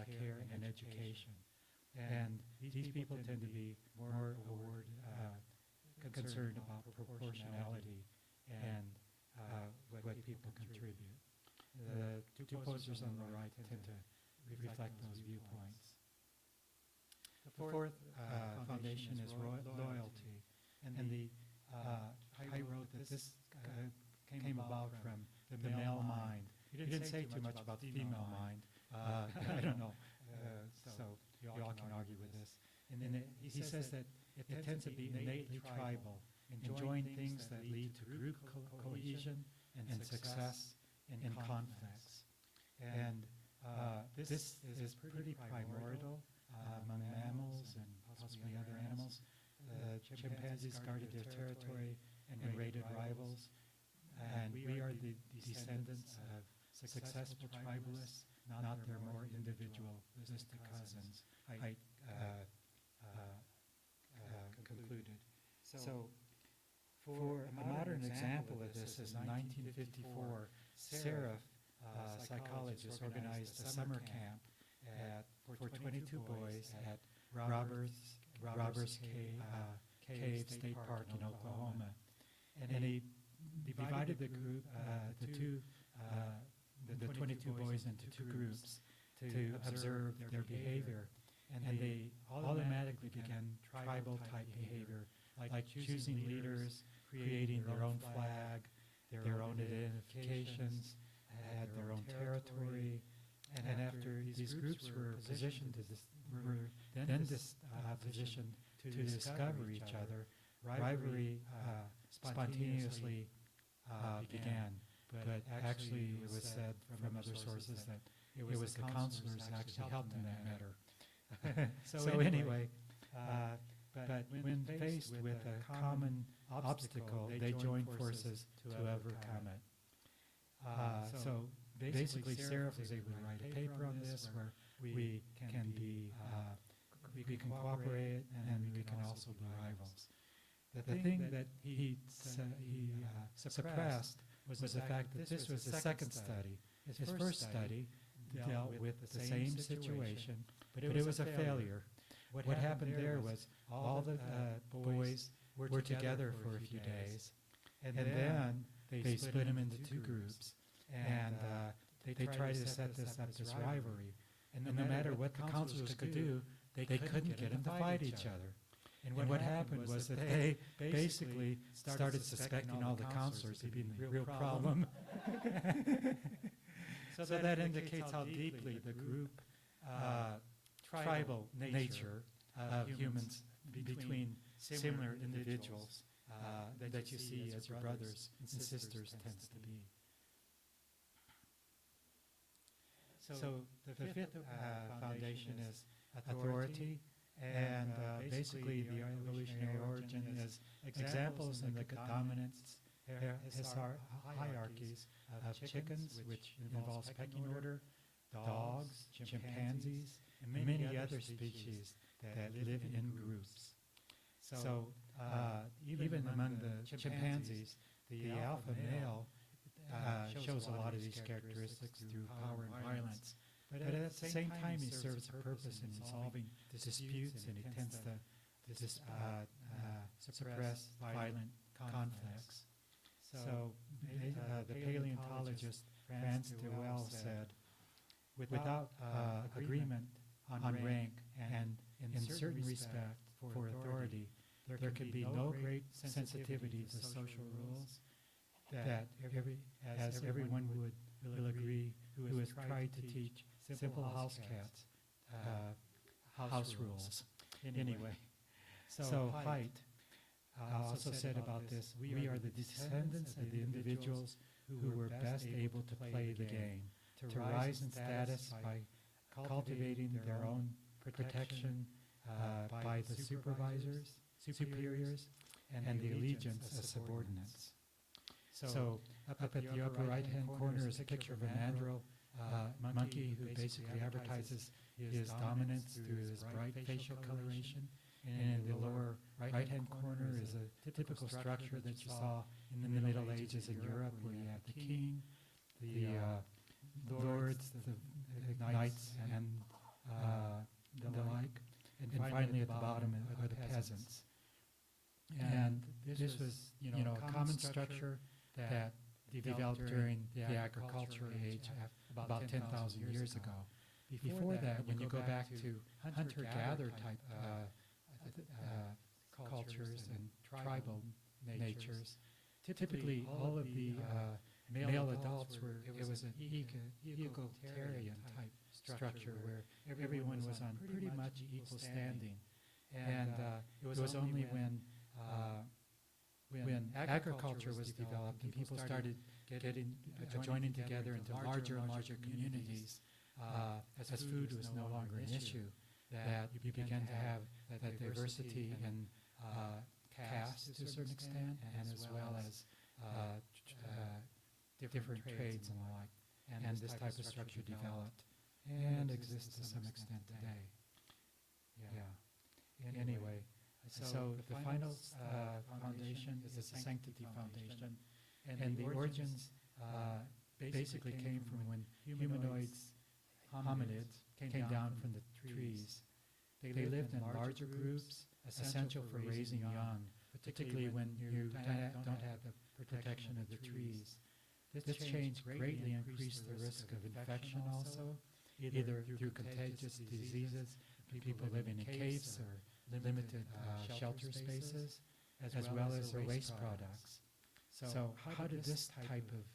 care and education. And these people tend to be more concerned about proportionality and what people contribute. The two posters on the right tend to reflect those viewpoints. The fourth foundation is loyalty. And I wrote that this came about from the male mind. He didn't say too much about the female mind, I don't know. So you all can argue with this. And then he says that it tends to be innately tribal, enjoying things that lead to group cohesion and success in conflicts. And this is pretty primordial among mammals and possibly other animals. Chimpanzees guarded their territory and raided rivals, and we are the descendants of successful tribalists, not their more individualistic cousins, Haidt concluded. So, for a modern example of this is 1954, Seraph, psychologists, organized a summer camp for 22 boys at Robbers Cave State Park in Oklahoma. And he divided the group, the 22 boys into two groups to observe their behavior. And they automatically began tribal-type behavior, like choosing leaders, creating their own flag, their own identifications, had their own territory. And after these groups were positioned to positioned to discover each other, rivalry spontaneously began. But actually, it was said from other sources that it was the counselors who actually helped in that matter. So anyway, but when faced with a common obstacle, they joined forces to overcome it. So basically, Seraph was able to write a paper on this where we can cooperate and we can also be rivals. The thing that he suppressed was the fact that this was the second study. His first study dealt with the same situation, but it was a failure. What happened there was all the boys were together for a few days, and then they split them into two groups, and they tried to set this rivalry. And no matter what the counselors could do, they couldn't get them to fight each other. And what happened was that they basically started suspecting all the counselors to be the real problem. So that indicates how deeply the group tribal nature of humans between similar individuals that you see as your brothers and sisters tends to be. So the fifth foundation is authority, and basically the evolutionary origin is examples in the dominance hierarchies of chickens, which involves pecking order, dogs, chimpanzees, and many other species that live in groups. So even among the chimpanzees, the alpha male shows a lot of these characteristics through power and violence. But at the same time, he serves a purpose in solving disputes, and he tends to suppress violent conflicts. So the paleontologist Frans de Waal said, without agreement on rank and in certain respect for authority, there can be no great sensitivity to social rules that as everyone will agree who has tried to teach simple house cats house rules. Anyway, so Haidt also said about this, we are the descendants of the individuals who were best able to play the game, to rise in status by cultivating their own protection by the superiors, and the allegiance of subordinates. So up at the upper right-hand corner is a picture of a mandrill monkey who basically advertises his dominance through his bright facial coloration. And in the lower right-hand corner is a typical structure that you saw in the Middle Ages in Europe, where you have the king, the lords, the knights, and the like. And finally at the bottom are the peasants. And this was, a common structure that developed during the agricultural age about 10,000 years ago. Before that, when you go back to hunter-gatherer type cultures and tribal natures, typically all of the male adults it was an egalitarian type structure where everyone was on pretty much equal standing. And it was only when agriculture was developed and people started joining together into larger and larger communities, as food was no longer an issue, that you began to have that diversity in caste to a certain extent, and as well as different trades and the like. And this type of structure developed and exists to some extent today. Yeah. Anyway, so the final foundation is the Sanctity Foundation, and the origins basically came from when humanoids, hominids, came down from the trees. They lived in larger groups, essential for raising young, particularly when you don't have the protection of the trees. This change greatly increased the risk of infection also, either through contagious diseases, people living in caves or limited shelter spaces, as well as their waste products. So how did this type of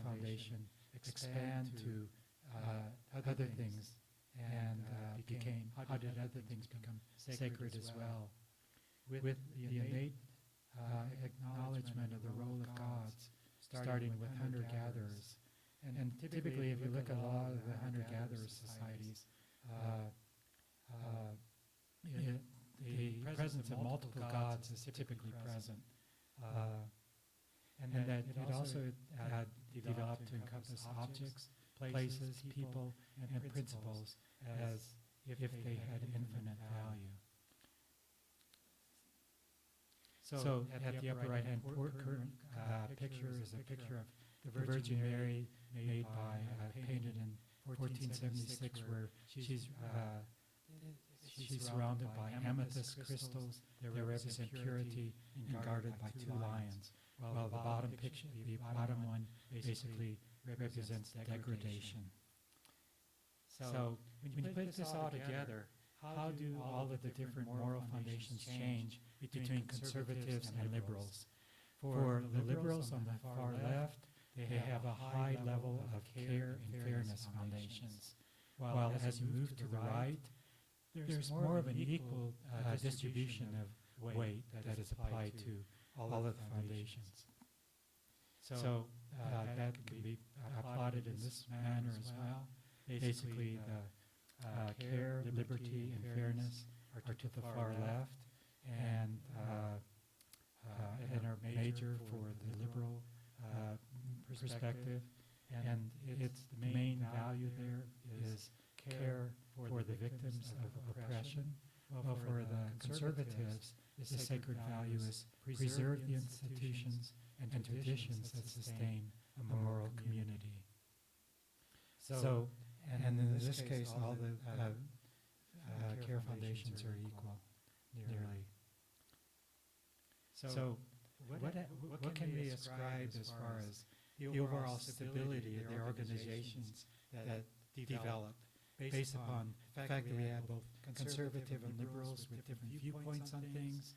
foundation expand to other things, and how did other things become sacred as well? With the innate acknowledgement of the role of gods, starting with hunter-gatherers. And typically, if you look at a lot of the hunter-gatherer societies, the presence of multiple gods is typically present. And that it also developed to encompass objects, places, people, and principles as if they had infinite value. So at the upper right-hand picture is a picture of the Virgin Mary made by, painted in 1476, where she's surrounded by amethyst crystals that represent purity and guarded by two lions, while the bottom one basically represents degradation. So when you put this all together, how do all of the different moral foundations change between conservatives and liberals? For the liberals on the far left, they have a high level of care and fairness foundations, while as you move to the right, there's more of an equal distribution of weight that is applied to all of the foundations. So that can be plotted in this manner as well. Basically, the care, liberty, and fairness are to the far left, and are major for the liberal perspective. And it's the main value there is care for the victims of oppression. Well, for the conservatives, the sacred value is preserve the institutions and traditions that sustain a moral community. So, and in this case, all the care foundations are equal, nearly. So, what can we ascribe as far as the overall stability of the organizations that developed based upon the fact that we have both conservative and liberals with different viewpoints on things?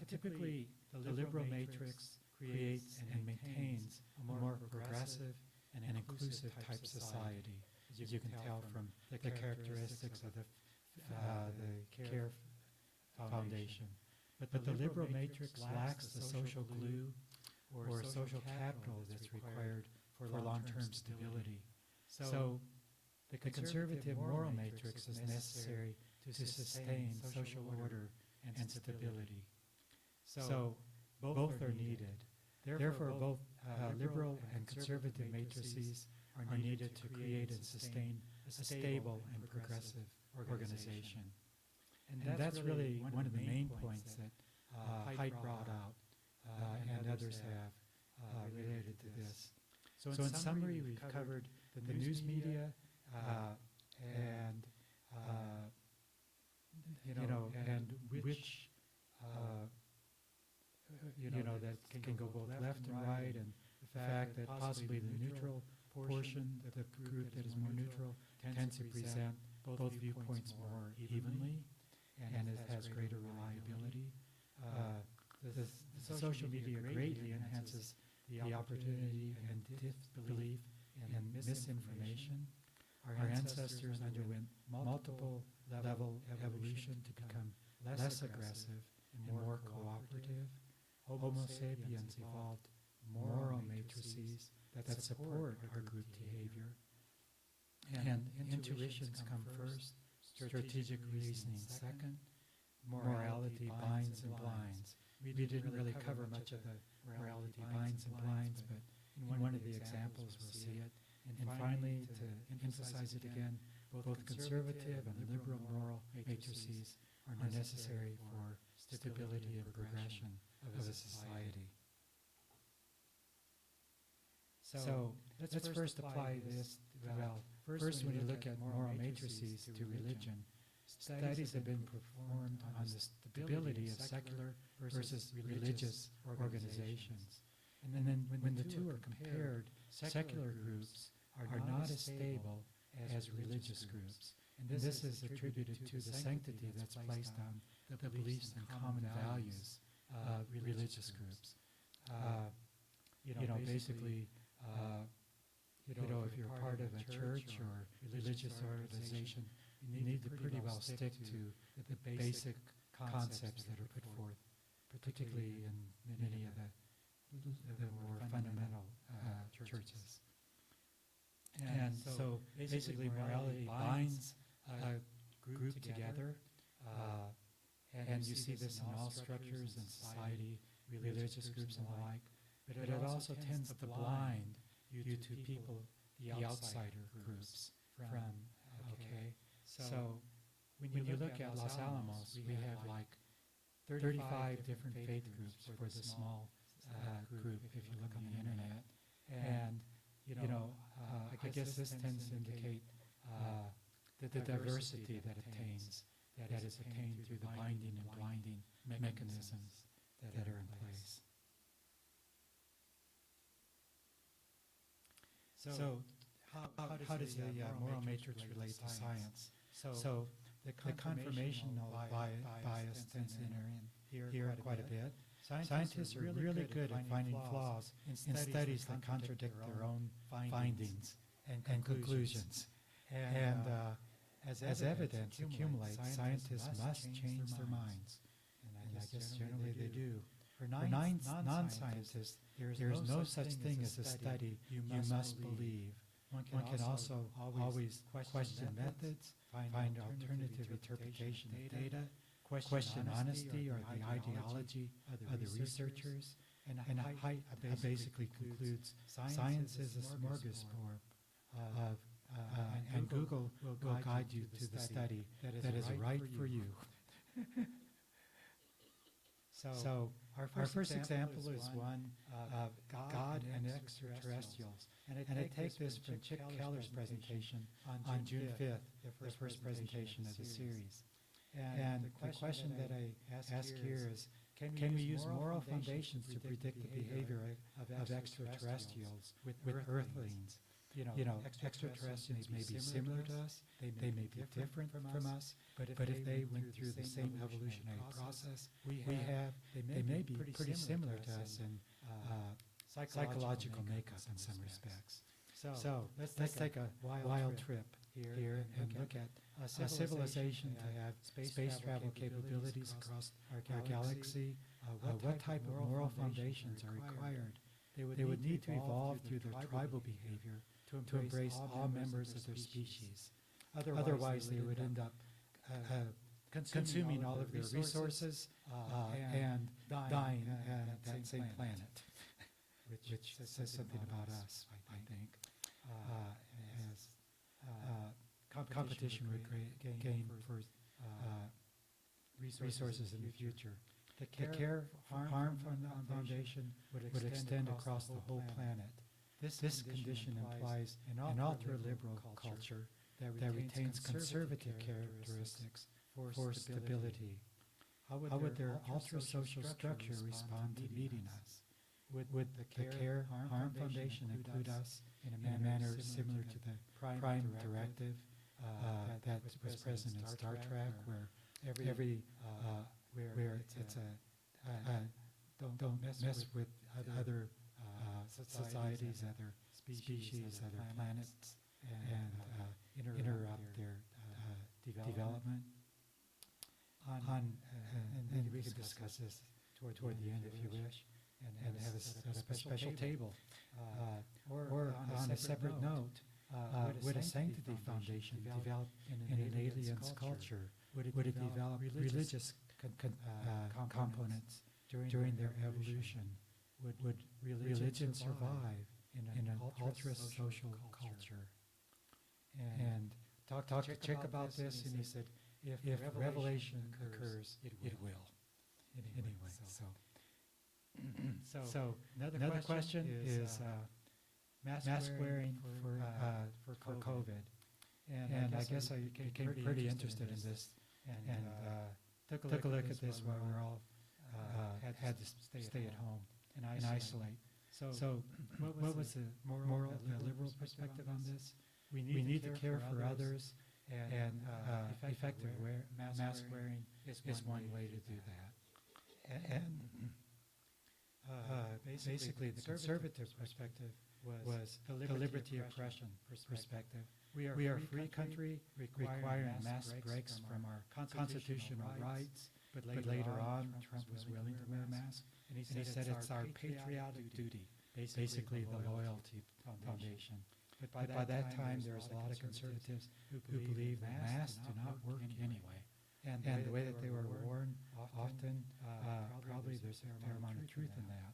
Typically, the liberal matrix creates and maintains a more progressive and inclusive type society, as you can tell from the characteristics of the care foundation. But the liberal matrix lacks the social glue or social capital that's required for long-term stability. So the conservative moral matrix is necessary to sustain social order and stability. So both are needed. Therefore, both liberal and conservative matrices are needed to create and sustain a stable and progressive organization. And that's really one of the main points that Haidt brought out, and others have related to this. So in summary, we've covered the news media and which that can go both left and right, and the fact that possibly the neutral portion, the group that is more neutral, tends to present both viewpoints more evenly, and it has greater reliability. The social media greatly enhances the opportunity and disbelief in misinformation. Our ancestors underwent multiple level evolution to become less aggressive and more cooperative. Homo sapiens evolved moral matrices that support our group behavior. And intuitions come first, strategic reasoning second, morality binds and blinds. We didn't really cover much of the morality binds and blinds, but in one of the examples we'll see it. And finally, to emphasize it again, both conservative and liberal moral matrices are necessary for stability and progression of a society. So let's first apply this, first when you look at moral matrices to religion, studies have been performed on the stability of secular versus religious organizations. And then when the two are compared, secular groups are not as stable as religious groups. And this is attributed to the sanctity that's placed on the beliefs and common values of religious groups. Basically, if you're part of a church or religious organization, you need to pretty well stick to the basic concepts that are put forth, particularly in many of the more fundamental churches. And so basically morality binds a group together, and you see this in all structures in society, religious groups and the like, but it also tends to blind you to people, the outsider groups from, So when you look at Los Alamos, we have like 35 different faith groups for this small group, if you look on the internet. And, I guess this tends to indicate the diversity that is attained through the binding and blinding mechanisms that are in place. So how does the moral matrix relate to science? So the confirmational bias tends to enter in here quite a bit. Scientists are really good at finding flaws in studies that contradict their own findings and conclusions. And as evidence accumulates, scientists must change their minds. And I guess generally they do. For non-scientists, there is no such thing as a study you must believe. One can also always question methods, find alternative interpretation of data, question honesty or the ideology of the researchers, and Haidt basically concludes science is a smorgasbord and Google will guide you to the study that is right for you. So our first example is one of God and extraterrestrials. And I take this from Chip Keller's presentation on June 5th, the first presentation of the series. And the question that I ask here is, can we use moral foundations to predict the behavior of extraterrestrials with Earthlings? Extraterrestrials may be similar to us, they may be different from us, but if they went through the same evolutionary process we have, they may be pretty similar to us in psychological makeup in some respects. So let's take a wild trip here and look at a civilization to have space travel capabilities across our galaxy. What type of moral foundations are required? They would need to evolve through their tribal behavior to embrace all members of their species. Otherwise, they would end up consuming all of their resources and dying at that same planet, which says something about us, I think. As competition would gain for resources in the future. The Care Harm Foundation would extend across the whole planet. This condition implies an ultra-liberal culture that retains conservative characteristics for stability. How would their ultra-social structure respond to meeting us? Would the Care Harm Foundation include us in a manner similar to the Prime Directive that was present in Star Trek, where it's a don't mess with other societies, other species, other planets, and interrupt their development. And we can discuss this toward the end if you wish, and have a special table. Or on a separate note, would a sanctity foundation develop in an alien's culture? Would it develop religious components during their evolution? Would religion survive in an ultra-social culture? And talk to Chick about this, and he said, if revelation occurs, it will. Anyway, so another question is mask wearing for COVID. And I guess I became pretty interested in this, and took a look at this while we were all had to stay at home and isolate. So what was the moral, liberal perspective on this? We need to care for others, and effective mask wearing is one way to do that. And basically, the conservative perspective was the liberty oppression perspective. We are a free country requiring mask breaks from our constitutional rights, but later on, Trump was willing to wear a mask, and he said it's our patriotic duty, basically the loyalty foundation. But by that time, there was a lot of conservatives who believed that masks do not work anyway. And the way that they were worn, often, probably there's a fair amount of truth in that.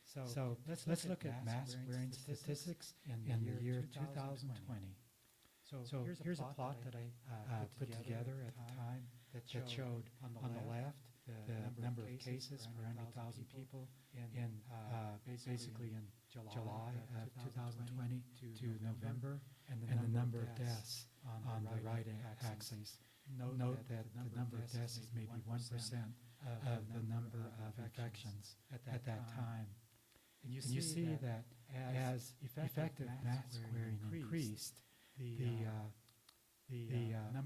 So let's look at mask wearing statistics in the year 2020. So here's a plot that I put together at the time that showed on the left the number of cases per 100,000 people in basically in July of 2020 to November, and the number of deaths on the right axis. Note that the number of deaths is maybe 1% of the number of infections at that time. And you see that as effective mask wearing increased, the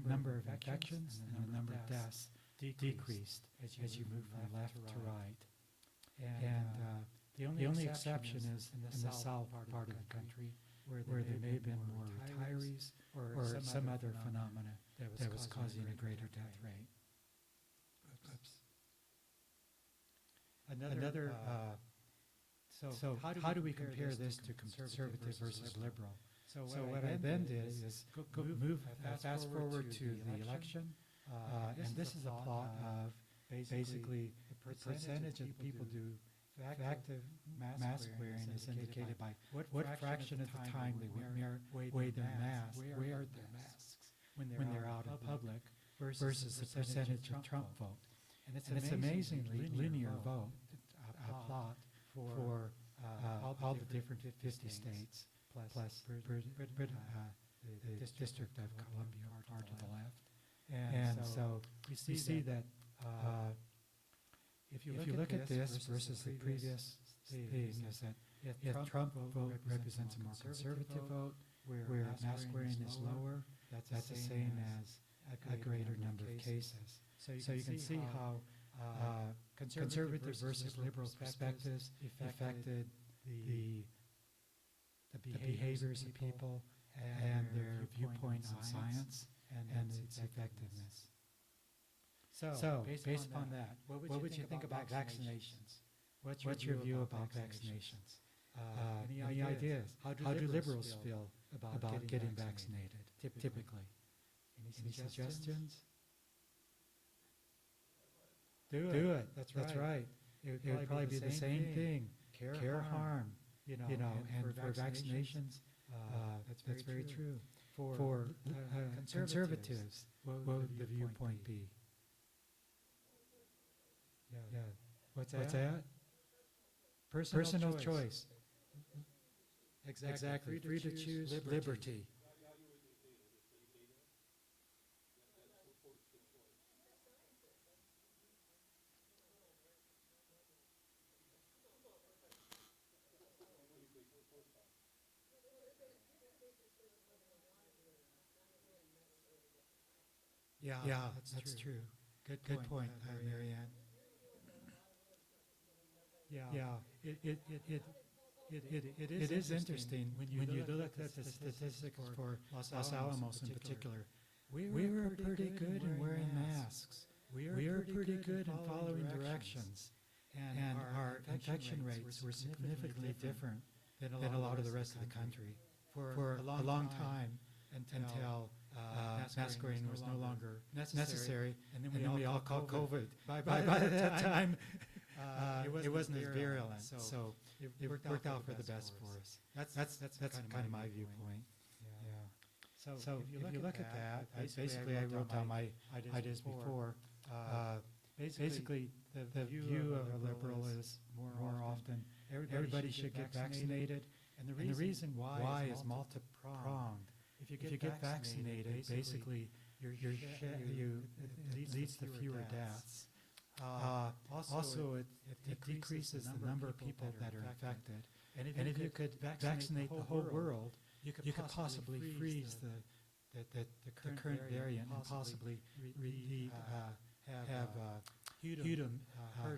number of infections and the number of deaths decreased as you move from left to right. And the only exception is in the south part of the country, where there may have been more retirees or some other phenomena that was causing a greater death rate. Another so how do we compare this to conservative versus liberal? So what I then did is move fast forward to the election, and this is a plot of basically the percentage of people do active mask wearing is indicated by what fraction of the time they wear their masks when they're out in public versus the percentage of Trump vote. And it's amazingly linear vote, a plot for all the different 50 states, plus the District of Columbia far to the left. And so we see that if you look at this versus the previous thing, is that if Trump vote represents a more conservative vote, where mask wearing is lower, that's the same as a greater number of cases. So you can see how conservative versus liberal perspectives affected the behaviors of people and their viewpoint on science and its effectiveness. So based upon that, what would you think about vaccinations? What's your view about vaccinations? Any ideas? How do liberals feel about getting vaccinated, typically? Any suggestions? Do it. That's right. It would probably be the same thing. Care, harm, and for vaccinations, that's very true. For conservatives, what would the viewpoint be? Yeah. What's that? Personal choice. Exactly. Free to choose liberty. Yeah, that's true. Good point, Mary Ann. Yeah, It is interesting when you look at the statistics for Los Alamos in particular. We were pretty good in wearing masks. We were pretty good in following directions. And our infection rates were significantly different than a lot of the rest of the country for a long time until mask wearing was no longer necessary. And then we all caught COVID. By that time, it wasn't as virulent. So it worked out for the best for us. That's kind of my viewpoint. Yeah. So if you look at that, basically I wrote down my ideas before. Basically, the view of a liberal is more often everybody should get vaccinated, and the reason why is multi-pronged. If you get vaccinated, basically it leads to fewer deaths. Also, it decreases the number of people that are infected, and if you could vaccinate the whole world, you could possibly freeze the current variant and possibly have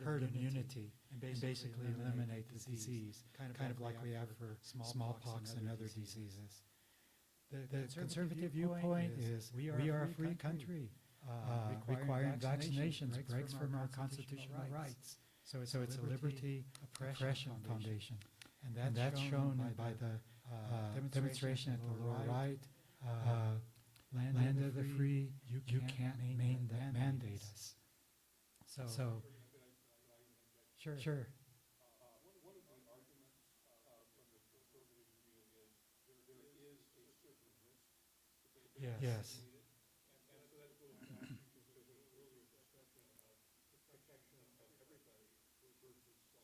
herd immunity and basically eliminate the disease, kind of like we have for smallpox and other diseases. The conservative viewpoint is we are a free country. Requiring vaccinations breaks from our constitutional rights. So it's a liberty oppression foundation. And that's shown by the demonstration at the lower right. Land of the free, you can't mandate us. So sure. One of the arguments from the conservative view is there is a certain risk to being Yes. vaccinated. And so that goes back to the earlier discussion of the protection of everybody versus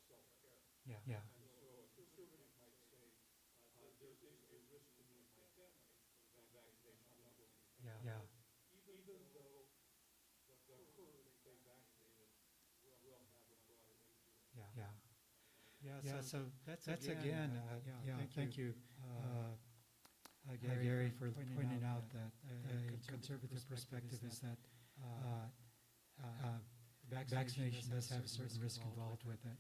self-care. Yeah. And so a conservative might say there is a risk to me and my family that vaccination is not going to be effective. Yeah. Even though the herd they vaccinated will have a broader influence. Yeah. So that's again. Thank you, Gary, for pointing out that a conservative perspective is that vaccination does have a certain risk involved with it.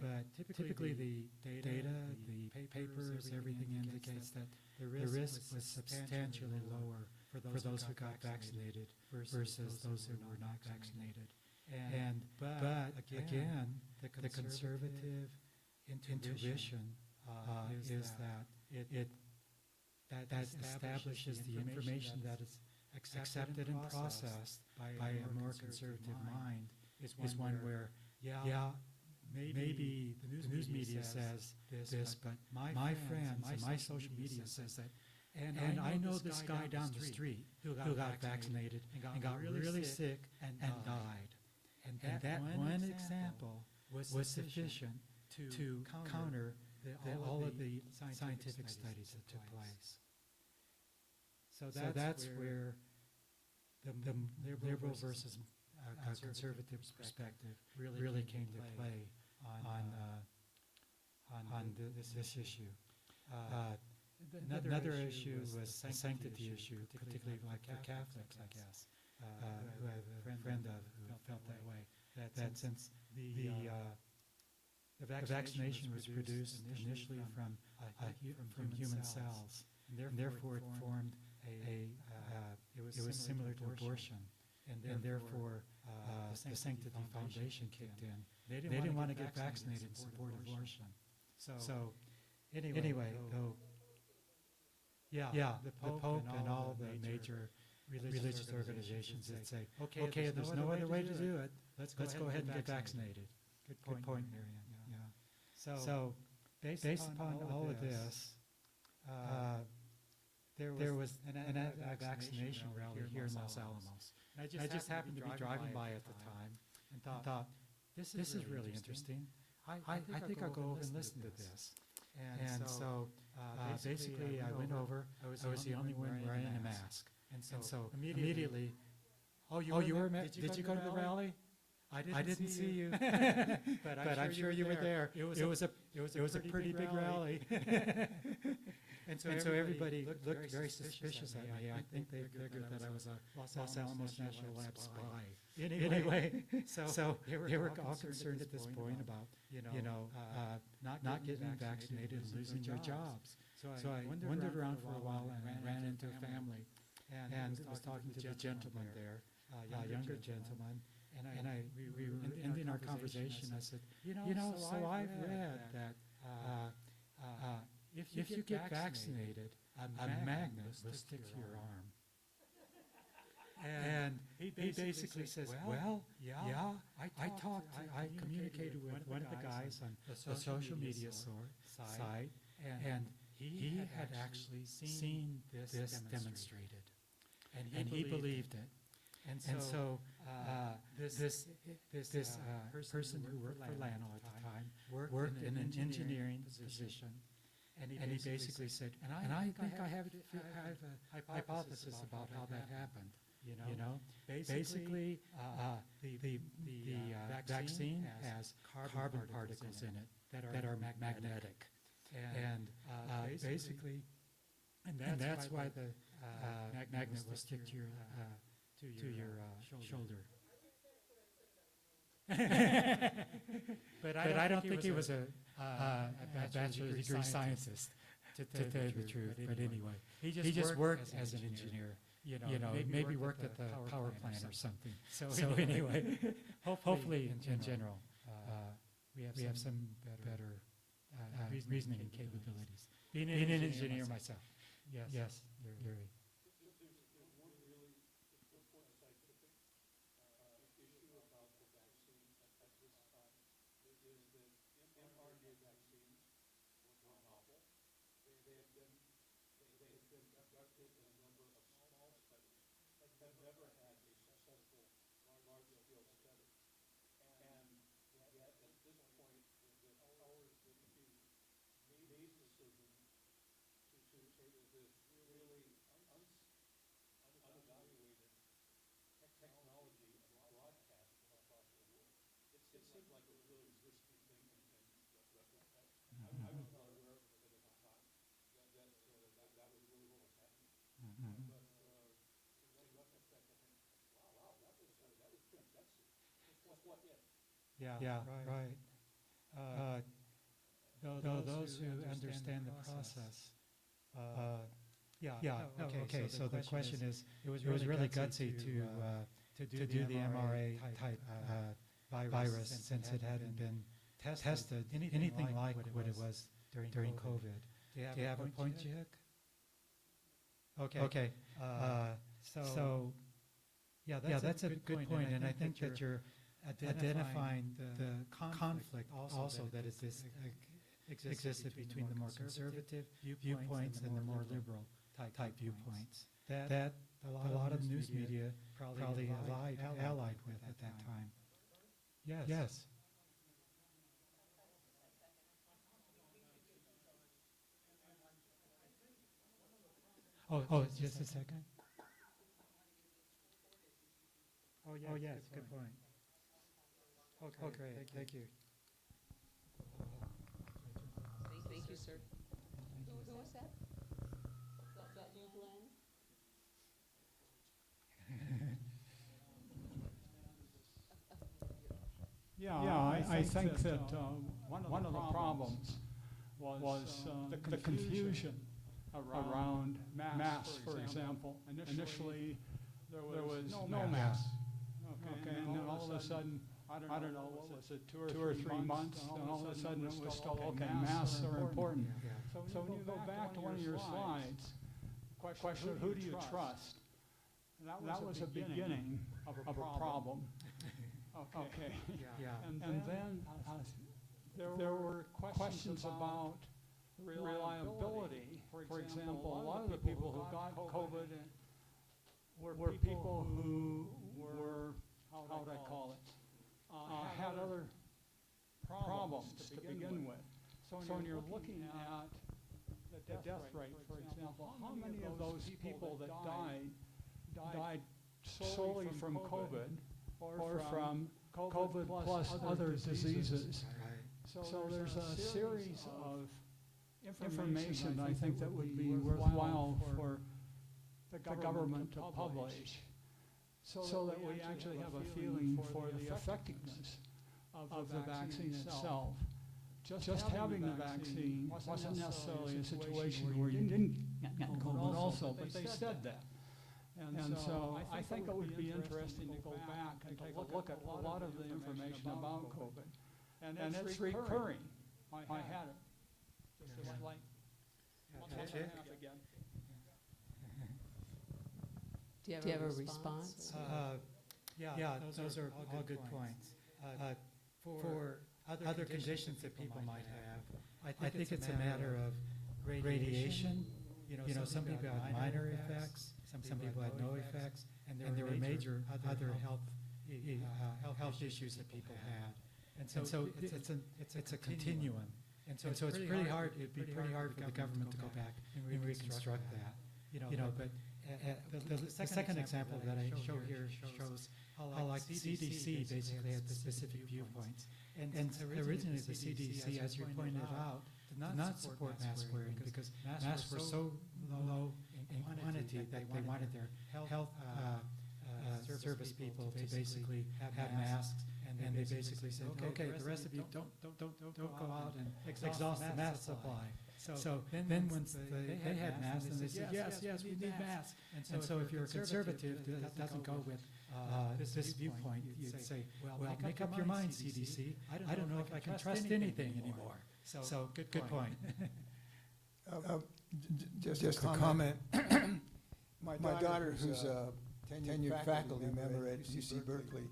But typically the data, the papers, everything indicates that the risk was substantially lower for those who got vaccinated versus those who were not vaccinated. But again, the conservative intuition is that that establishes the information that is accepted and processed by a more conservative mind is one where, maybe the news media says this, but my friends and my social media says that. And I know this guy down the street who got vaccinated and got really sick and died. And that one example was sufficient to counter all of the scientific studies that took place. So that's where the liberal versus conservative perspective really came to play on this issue. Another issue was the sanctity issue, particularly like for Catholics, I guess, who I have a friend of who felt that way, that since the vaccination was produced initially from human cells, and therefore it formed it was similar to abortion, and therefore the Sanctity Foundation kicked in. They didn't want to get vaccinated and support abortion. So anyway, though, the Pope and all the major religious organizations that say, okay, there's no other way to do it, let's go ahead and get vaccinated. Good point, Marian. Yeah. So based upon all of this, there was a vaccination rally here in Los Alamos. And I just happened to be driving by at the time and thought, this is really interesting. I think I'll go over and listen to this. And so basically I went over. I was the only one wearing a mask. And so immediately, you were? Did you go to the rally? I didn't see you, but I'm sure you were there. It was a pretty big rally. And so everybody looked very suspicious at me. I think they figured that I was a Los Alamos National Lab spy. Anyway, so they were all concerned at this point about, not getting vaccinated and losing their jobs. So I wandered around for a while and ran into a family and was talking to the gentleman there, a younger gentleman. And we were ending our conversation. I said, so I've read that if you get vaccinated, a magnet will stick to your arm. And he basically says, well, yeah, I communicated with one of the guys on the social media site, and he had actually seen this demonstrated, and he believed it. And so this person who worked for Lano at the time worked in an engineering position, and he basically said, and I think I have a hypothesis about how that happened. Basically, the vaccine has carbon particles in it that are magnetic, and basically, and that's why the magnet will stick to your shoulder. But I don't think he was a bachelor's degree scientist, to tell you the truth. But anyway, he just worked as an engineer. Maybe worked at the power plant or something. So anyway, hopefully in general, we have some better reasoning capabilities. Being an engineer myself, yes, very. Yeah, right. Those who understand the process. Okay. So the question is, it was really gutsy to do the mRNA type virus since it hadn't been tested anything like what it was during COVID. Do you have a point, Chick? Okay. So that's a good point, and I think that you're identifying the conflict also that existed between the more conservative viewpoints and the more liberal type viewpoints that a lot of news media probably allied with at that time. Yes. Oh, just a second. Oh, yes, good point. Okay, thank you. Thank you, sir. Who was that? That you, Glenn? I think that one of the problems was the confusion around masks, for example. Initially, there was no mask. Okay, and then all of a sudden, I don't know, what was it, 2 or 3 months, and all of a sudden it was still, okay, masks are important. So when you go back to one of your slides, question of who do you trust? That was a beginning of a problem. Okay. And then there were questions about reliability. For example, a lot of the people who got COVID were people who were, how would I call it, had other problems to begin with. So when you're looking at the death rate, for example, how many of those people that died solely from COVID or from COVID plus other diseases? So there's a series of information I think that would be worthwhile for the government to publish, so that we actually have a feeling for the effectiveness of the vaccine itself. Just having the vaccine wasn't necessarily a situation where you didn't get COVID also, but they said that. And so I think it would be interesting to go back and take a look at a lot of the information about COVID. And it's recurring. I had it. Just like month and a half again. Do you have a response? Yeah, those are all good points. For other conditions that people might have, I think it's a matter of radiation. You know, some people had minor effects, some people had no effects, and there were major other health issues that people had. And so it's a continuum. And so it's pretty hard. It'd be pretty hard for the government to go back and reconstruct that. But the second example that I show here shows how like CDC basically had specific viewpoints. And originally the CDC, as you pointed out, did not support mask wearing because masks were so low in quantity that they wanted their health service people to basically have masks. And they basically said, okay, the rest of you don't go out and exhaust the mask supply. So then once they had masks, and they said, yes, we need masks. And so if you're a conservative that doesn't go with this viewpoint, you'd say, well, make up your mind, CDC. I don't know if I can trust anything anymore. So good point. Just a comment. My daughter, who's a tenured faculty member at UC Berkeley,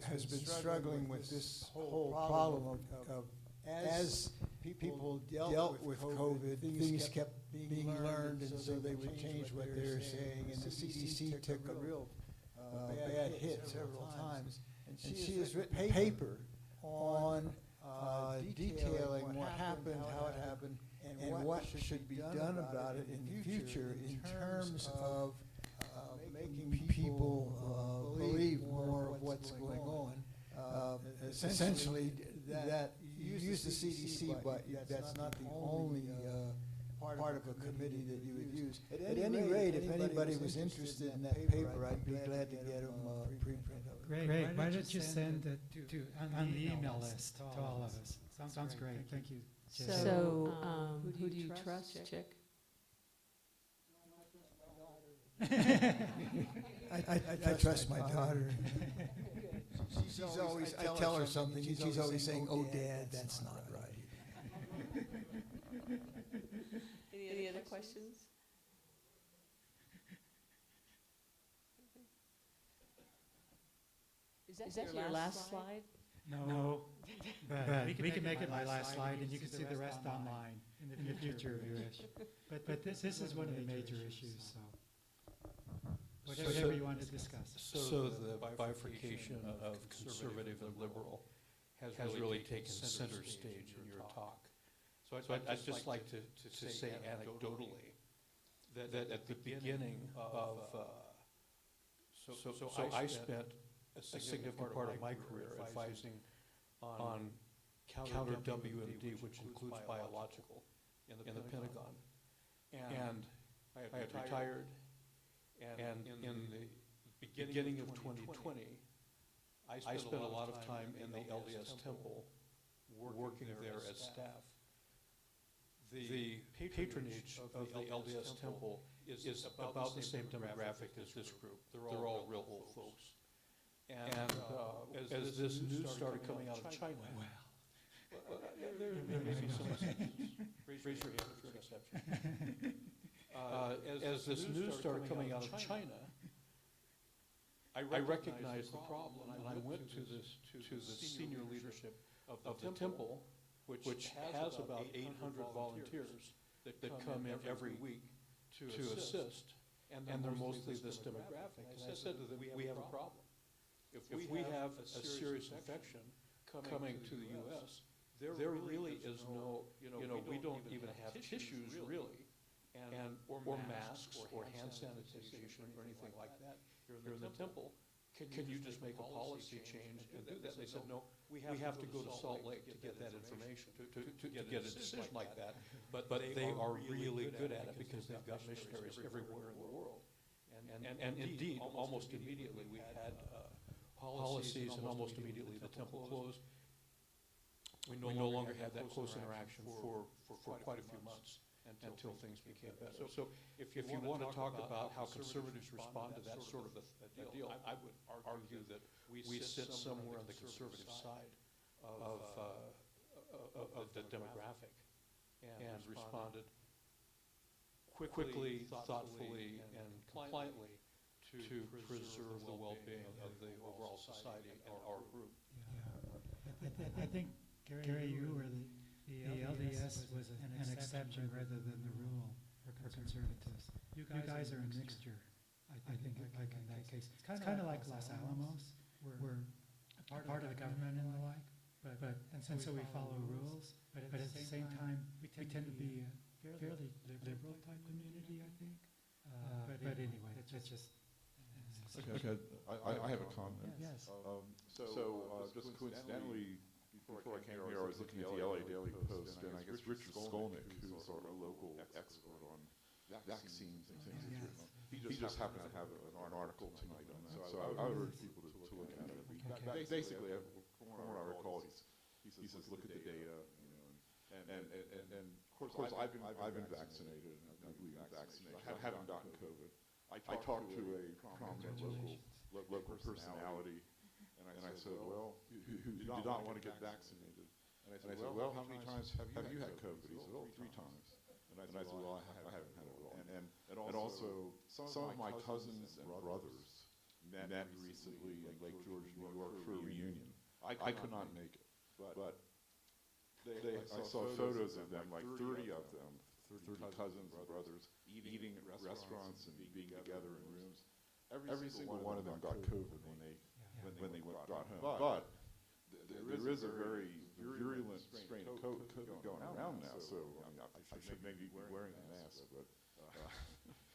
has been struggling with this whole problem of as people dealt with COVID, things kept being learned, and so they would change what they were saying, and the CDC took a real bad hit several times. And she has written a paper on detailing what happened, how it happened, and what should be done about it in the future in terms of making people believe more of what's going on. Essentially, that you use the CDC, but that's not the only part of a committee that you would use. At any rate, if anybody was interested in that paper, I'd be glad to get them preprint of it. Great. Why don't you send it on the email list to all of us? Sounds great. Thank you. Jay. So, who do you trust, Chick? I trust my daughter. She's always, I tell her something, and she's always saying, "Oh, Dad, that's not right." Any other questions? Is that your last slide? No, but we can make it my last slide, and you can see the rest online in the future if you wish. But this is one of the major issues, so whatever you want to discuss. So the bifurcation of conservative and liberal has really taken center stage in your talk. So I'd just like to say anecdotally that at the beginning of, so I spent a significant part of my career advising on counter WMD, which includes biological, in the Pentagon. And I had retired. And in the beginning of 2020, I spent a lot of time in the LDS temple working there as staff. The patronage of the LDS temple is about the same demographic as this group. They're all real old folks. And as this news started coming out of China, there may be some exceptions. Raise your hand if you're an exception. As this news started coming out of China, I recognized the problem, and I went to the senior leadership of the temple, which has about 800 volunteers that come in every week to assist, and they're mostly this demographic. And I said to them, we have a problem. If we have a serious infection coming to the U.S., there really is no, we don't even have tissues really. Or masks or hand sanitization or anything like that here in the temple. can you just make a policy change and do that? And they said, no, we have to go to Salt Lake to get that information, to get a decision like that. But they are really good at it because they've got missionaries everywhere in the world. And indeed, almost immediately, we had policies, and almost immediately the temple closed. We no longer had that close interaction for quite a few months until things became better. So if you want to talk about how conservatives respond to that sort of a deal, I would argue that we sit somewhere on the conservative side of the demographic and responded quickly, thoughtfully, and compliantly to preserve the well-being of the overall society and our group. I think, Gary, you were the LDS was an exception rather than the rule for conservatives. You guys are a mixture, I think, like in that case. It's kind of like Los Alamos. We're part of the government and the like, and so we follow rules, but at the same time, we tend to be a fairly liberal type community, I think. But anyway, it's just... Okay, I have a comment. Yes. Just coincidentally, before I came here, I was looking at the LA Daily Post, and I guess Richard Skolnick, who's our local expert on vaccines and things, he just happened to have an article tonight on that. So I would urge people to look at it. Basically, from what I recall, he says, look at the data, and of course, I've been vaccinated, and I'm legally vaccinated. I haven't gotten COVID. I talked to a prominent local personality, and I said, well, who did not want to get vaccinated. And I said, well, how many times have you had COVID? He said, oh, 3 times. And I said, well, I haven't had it at all. And also, some of my cousins and brothers met recently in Lake George, New York for a reunion. I could not make it, but I saw photos of them, like 30 of them, 30 cousins and brothers, eating at restaurants and being together in rooms. Every single one of them got COVID when they got home. But there is a very virulent strain of COVID going around now, so I should maybe be wearing a mask.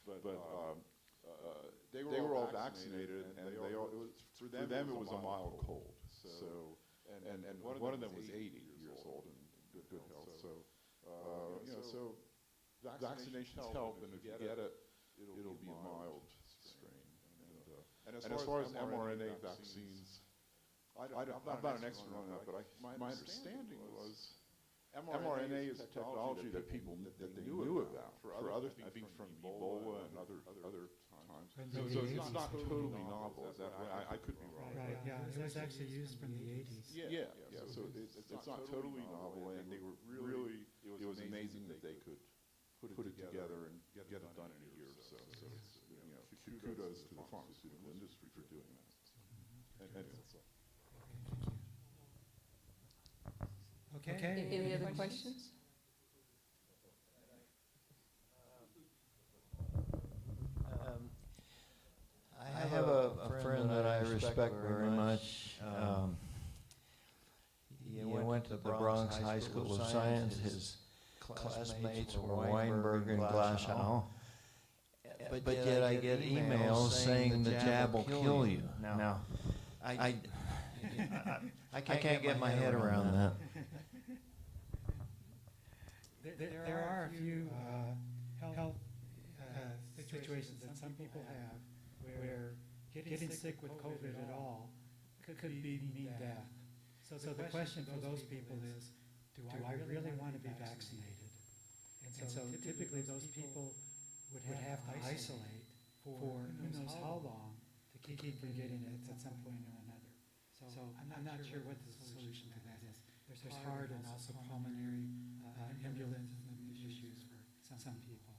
But they were all vaccinated, and for them it was a mild cold. So, and one of them was 80 years old and good health. So, so vaccinations help, and if you get it, it'll be a mild strain. And as far as mRNA vaccines, I'm not an expert on that, but my understanding was mRNA is a technology that people knew about for other things, I think from Ebola and other times. So it's not totally novel. Is that right? I could be wrong. Right, yeah, it was actually used from the 80s. Yeah. So it's not totally novel, and they were really, it was amazing that they could put it together and get it done in a year or so. So it's, kudos to the pharmaceutical industry for doing that. And that's all. Okay. Any other questions? I have a friend that I respect very much. He went to the Bronx High School of Science. His classmates were Weinberg and Glashow. But yet I get emails saying the jab will kill you. Now, I can't get my head around that. There are a few health situations that some people have where getting sick with COVID at all could mean death. So the question for those people is, do I really want to be vaccinated? And so typically those people would have to isolate for who knows how long to keep from getting it at some point or another. So I'm not sure what the solution to that is. There's heart and also pulmonary ambulance issues for some people.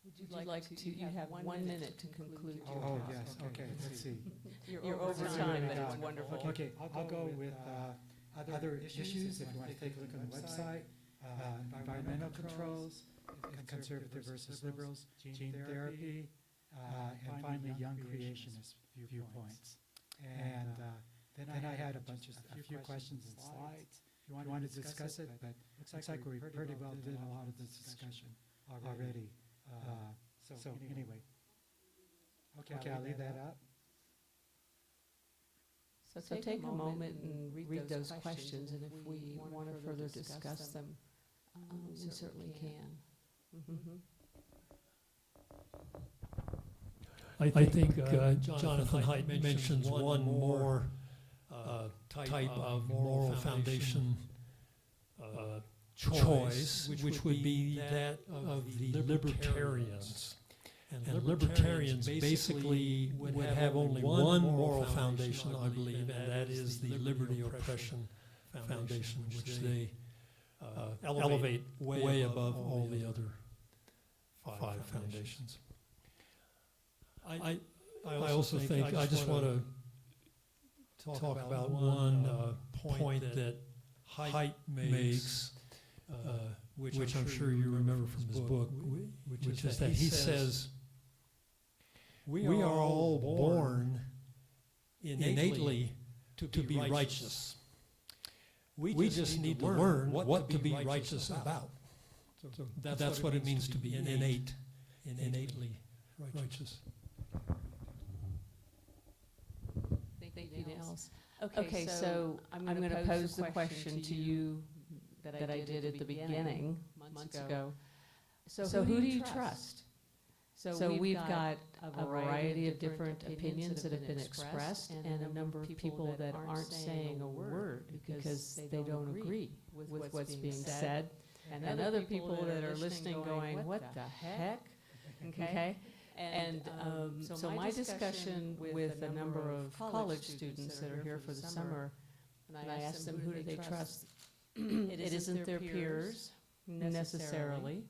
Would you like to, you have 1 minute to conclude your Oh, talk. yes, okay, let's see. You're over time, but it's wonderful. Okay, I'll go with other issues, if you want to take a look on the website, environmental controls, conservative versus liberals, gene therapy, and finally, young creationist viewpoints. And then I had a few questions and slides, if you want to discuss it, but looks like we pretty well did a lot of this discussion already. So anyway, Okay, I'll leave that up. So take a moment and read those questions, and if we want to further discuss them, we certainly can. Mhm. I think Jonathan Haidt mentions one more type of moral foundation choice, which would be that of the libertarians. And libertarians basically would have only one moral foundation, I believe, and that is the Liberty Oppression Foundation, which they elevate way above all the other five foundations. I also think, I just want to talk about one point that Haidt makes, which I'm sure you remember from his book, which is that he says, we are all born innately to be righteous. We just need to learn what to be righteous about. So that's what it means to be innately righteous. Anything else? Okay, so I'm going to pose the question to you that I did at the beginning, months ago. So who do you trust? So we've got a variety of different opinions that have been expressed, and a number of people that aren't saying a word because they don't agree with what's being said, and other people that are listening going, what the heck? Okay? And so my discussion with a number of college students that are here for the summer, and I asked them, who do they trust? It isn't their peers necessarily.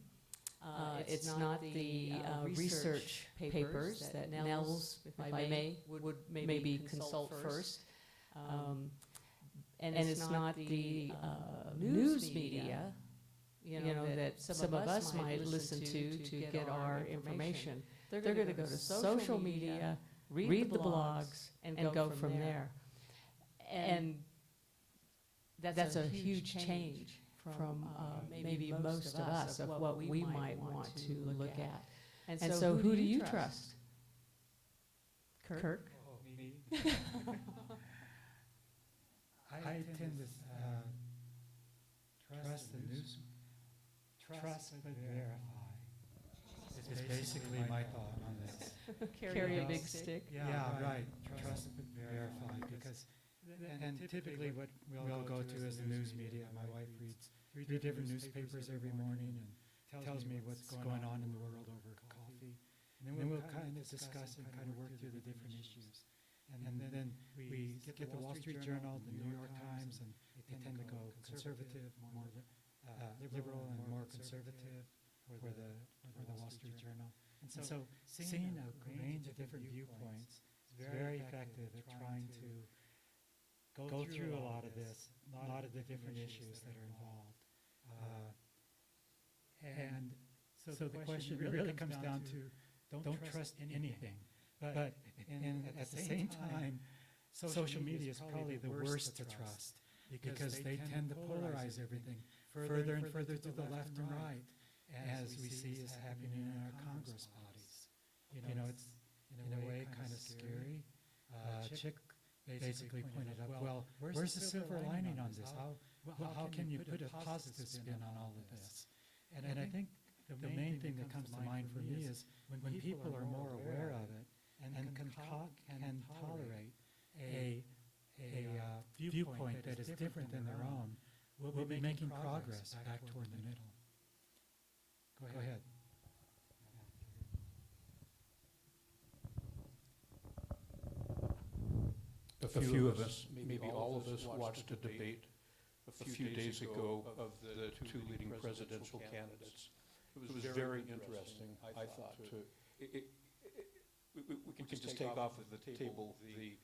It's not the research papers that Nels, if I may, would maybe consult first. And it's not the news media, that some of us might listen to get our information. They're going to go to social media, read the blogs, and go from there. And that's a huge change from maybe most of us, of what we might want to look at. And so who do you trust? Kirk? Oh, me? I tend to trust the news. Trust but verify. It's basically my thought on this. Carry a big stick? Yeah, right. Trust but verify, because and typically what we'll go to is the news media. My wife reads 3 different newspapers every morning and tells me what's going on in the world over coffee. And then we'll kind of discuss and kind of work through the different issues. And then we get the Wall Street Journal, the New York Times, and they tend to go conservative, more liberal and more conservative for the Wall Street Journal. And so seeing a range of different viewpoints is very effective at trying to go through a lot of this, a lot of the different issues that are involved. And so the question really comes down to, don't trust anything. But at the same time, social media is probably the worst to trust, because they tend to polarize everything further and further to the left and right, as we see is happening in our Congress bodies. It's in a way kind of scary. Chick basically pointed up, well, where's the silver lining on this? How can you put a positive spin on all of this? And I think the main thing that comes to mind for me is when people are more aware of it and can tolerate a viewpoint that is different than their own, we'll be making progress back toward the middle. Go ahead. A few of us, maybe all of us, watched a debate a few days ago of the 2 leading presidential candidates. It was very interesting, I thought. We can just take off of the table the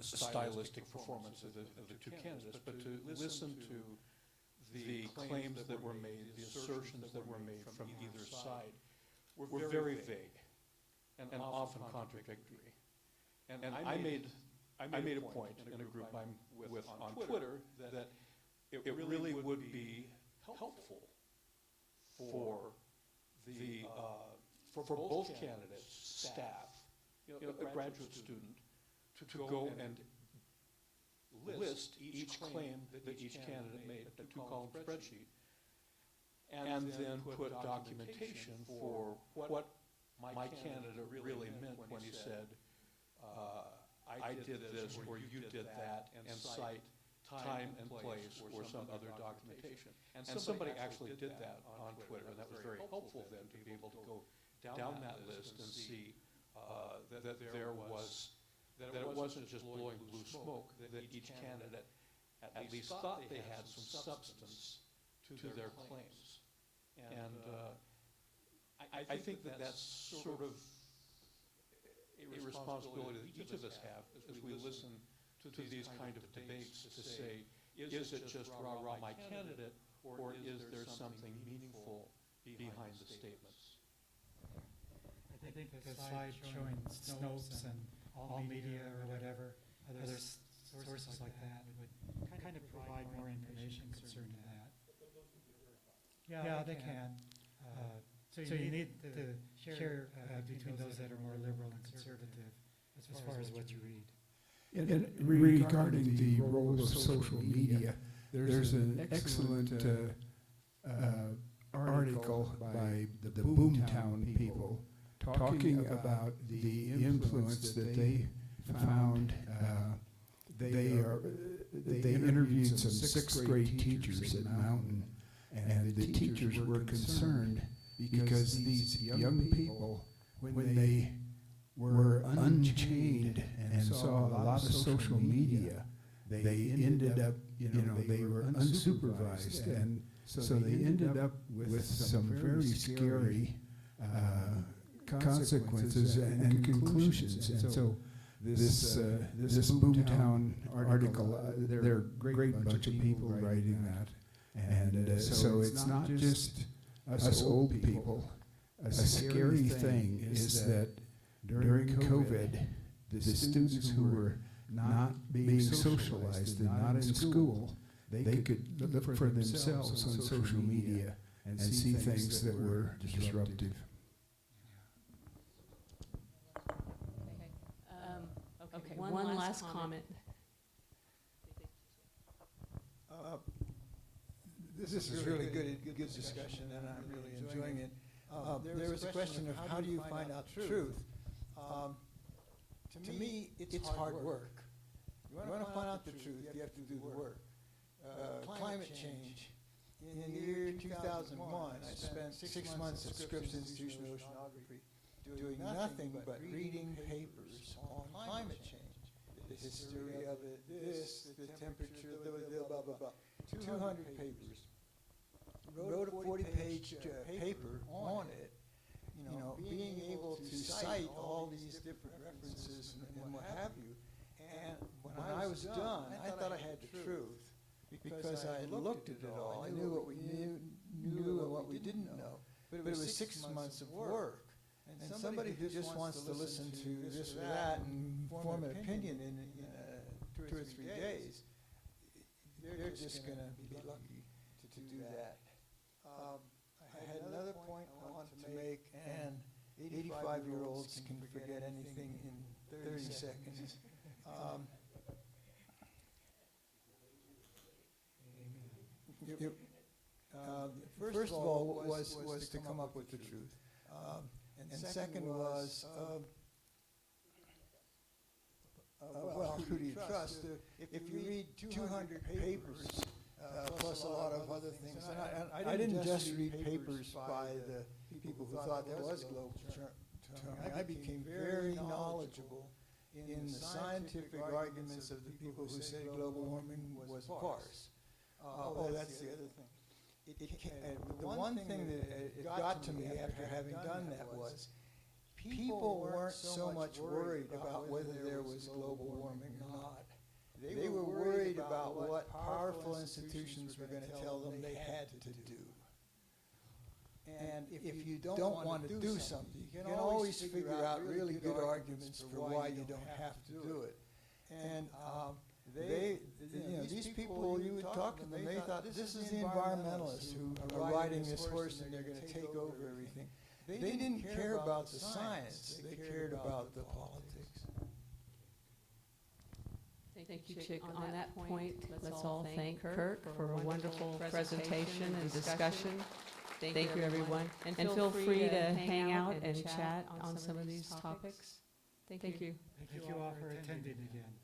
stylistic performance of the 2 candidates, but to listen to the claims that were made, the assertions that were made from either side were very vague and often contradictory. And I made a point in a group I'm with on Twitter that it really would be helpful for both candidates staff, a graduate student, to go and list each claim that each candidate made, a two-column spreadsheet, and then put documentation for what my candidate really meant when he said, I did this, or you did that, and cite time and place or some other documentation. And somebody actually did that on Twitter, and that was very helpful then to be able to go down that list and see that it wasn't just blowing blue smoke, that each candidate at least thought they had some substance to their claims. And I think that that's sort of a responsibility that each of us have as we listen to these kind of debates to say, is it just rah-rah my candidate, or is there something meaningful behind the statements? I think the slide showing Snopes and All Media or whatever, other sources like that would kind of provide more information concerning that. Yeah, they can. So you need to share between those that are more liberal and conservative as far as what you read. And regarding the role of social media, there's an excellent article by the Boomtown people talking about the influence that they found. They interviewed some sixth grade teachers at Mountain, and the teachers were concerned because these young people, when they were unchained and saw a lot of social media, they ended up, they were unsupervised, and so they ended up with some very scary consequences and conclusions. And so this Boomtown article, there are a great bunch of people writing that, and so it's not just us old people. A scary thing is that during COVID, the students who were not being socialized and not in school, they could look for themselves on social media and see things that were disruptive. Okay, one last comment. This is really good discussion, and I'm really enjoying it. There was a question of how do you find out truth? To me, it's hard work. You want to find out the truth, you have to do the work. Climate change. In the year 2001, I spent 6 months at Scripps Institution of Oceanography doing nothing but reading papers on climate change. The history of it, the temperature, the blah, blah, blah. 200 papers. Wrote a 40-page paper on it. Being able to cite all these different references and what have you. And when I was done, I thought I had the truth because I had looked at it all. I knew what we knew and what we didn't know. But it was 6 months of work. And somebody who just wants to listen to this or that and form an opinion in 2 or 3 days, they're just going to be lucky to do that. I had another point I wanted to make, and 85-year-olds can forget anything in 30 seconds. First of all was to come up with the truth. And second was, who do you trust? If you read 200 papers, plus a lot of other things, and I didn't just read papers by the people who thought there was global warming. I became very knowledgeable in the scientific arguments of the people who say global warming was farce. That's the other thing. The one thing that it got to me after having done that was people weren't so much worried about whether there was global warming or not. They were worried about what powerful institutions were going to tell them they had to do. And if you don't want to do something, you can always figure out really good arguments for why you don't have to do it. And these people, you would talk to them, they thought this is the environmentalists who are riding this horse and they're going to take over everything. they didn't care about the science, they cared about the politics. Thank you, Chick. On that point, let's all thank Kirk for a wonderful presentation and discussion. Thank you, everyone. And feel free to hang out and chat on some of these topics. Thank you. Thank you all for attending again.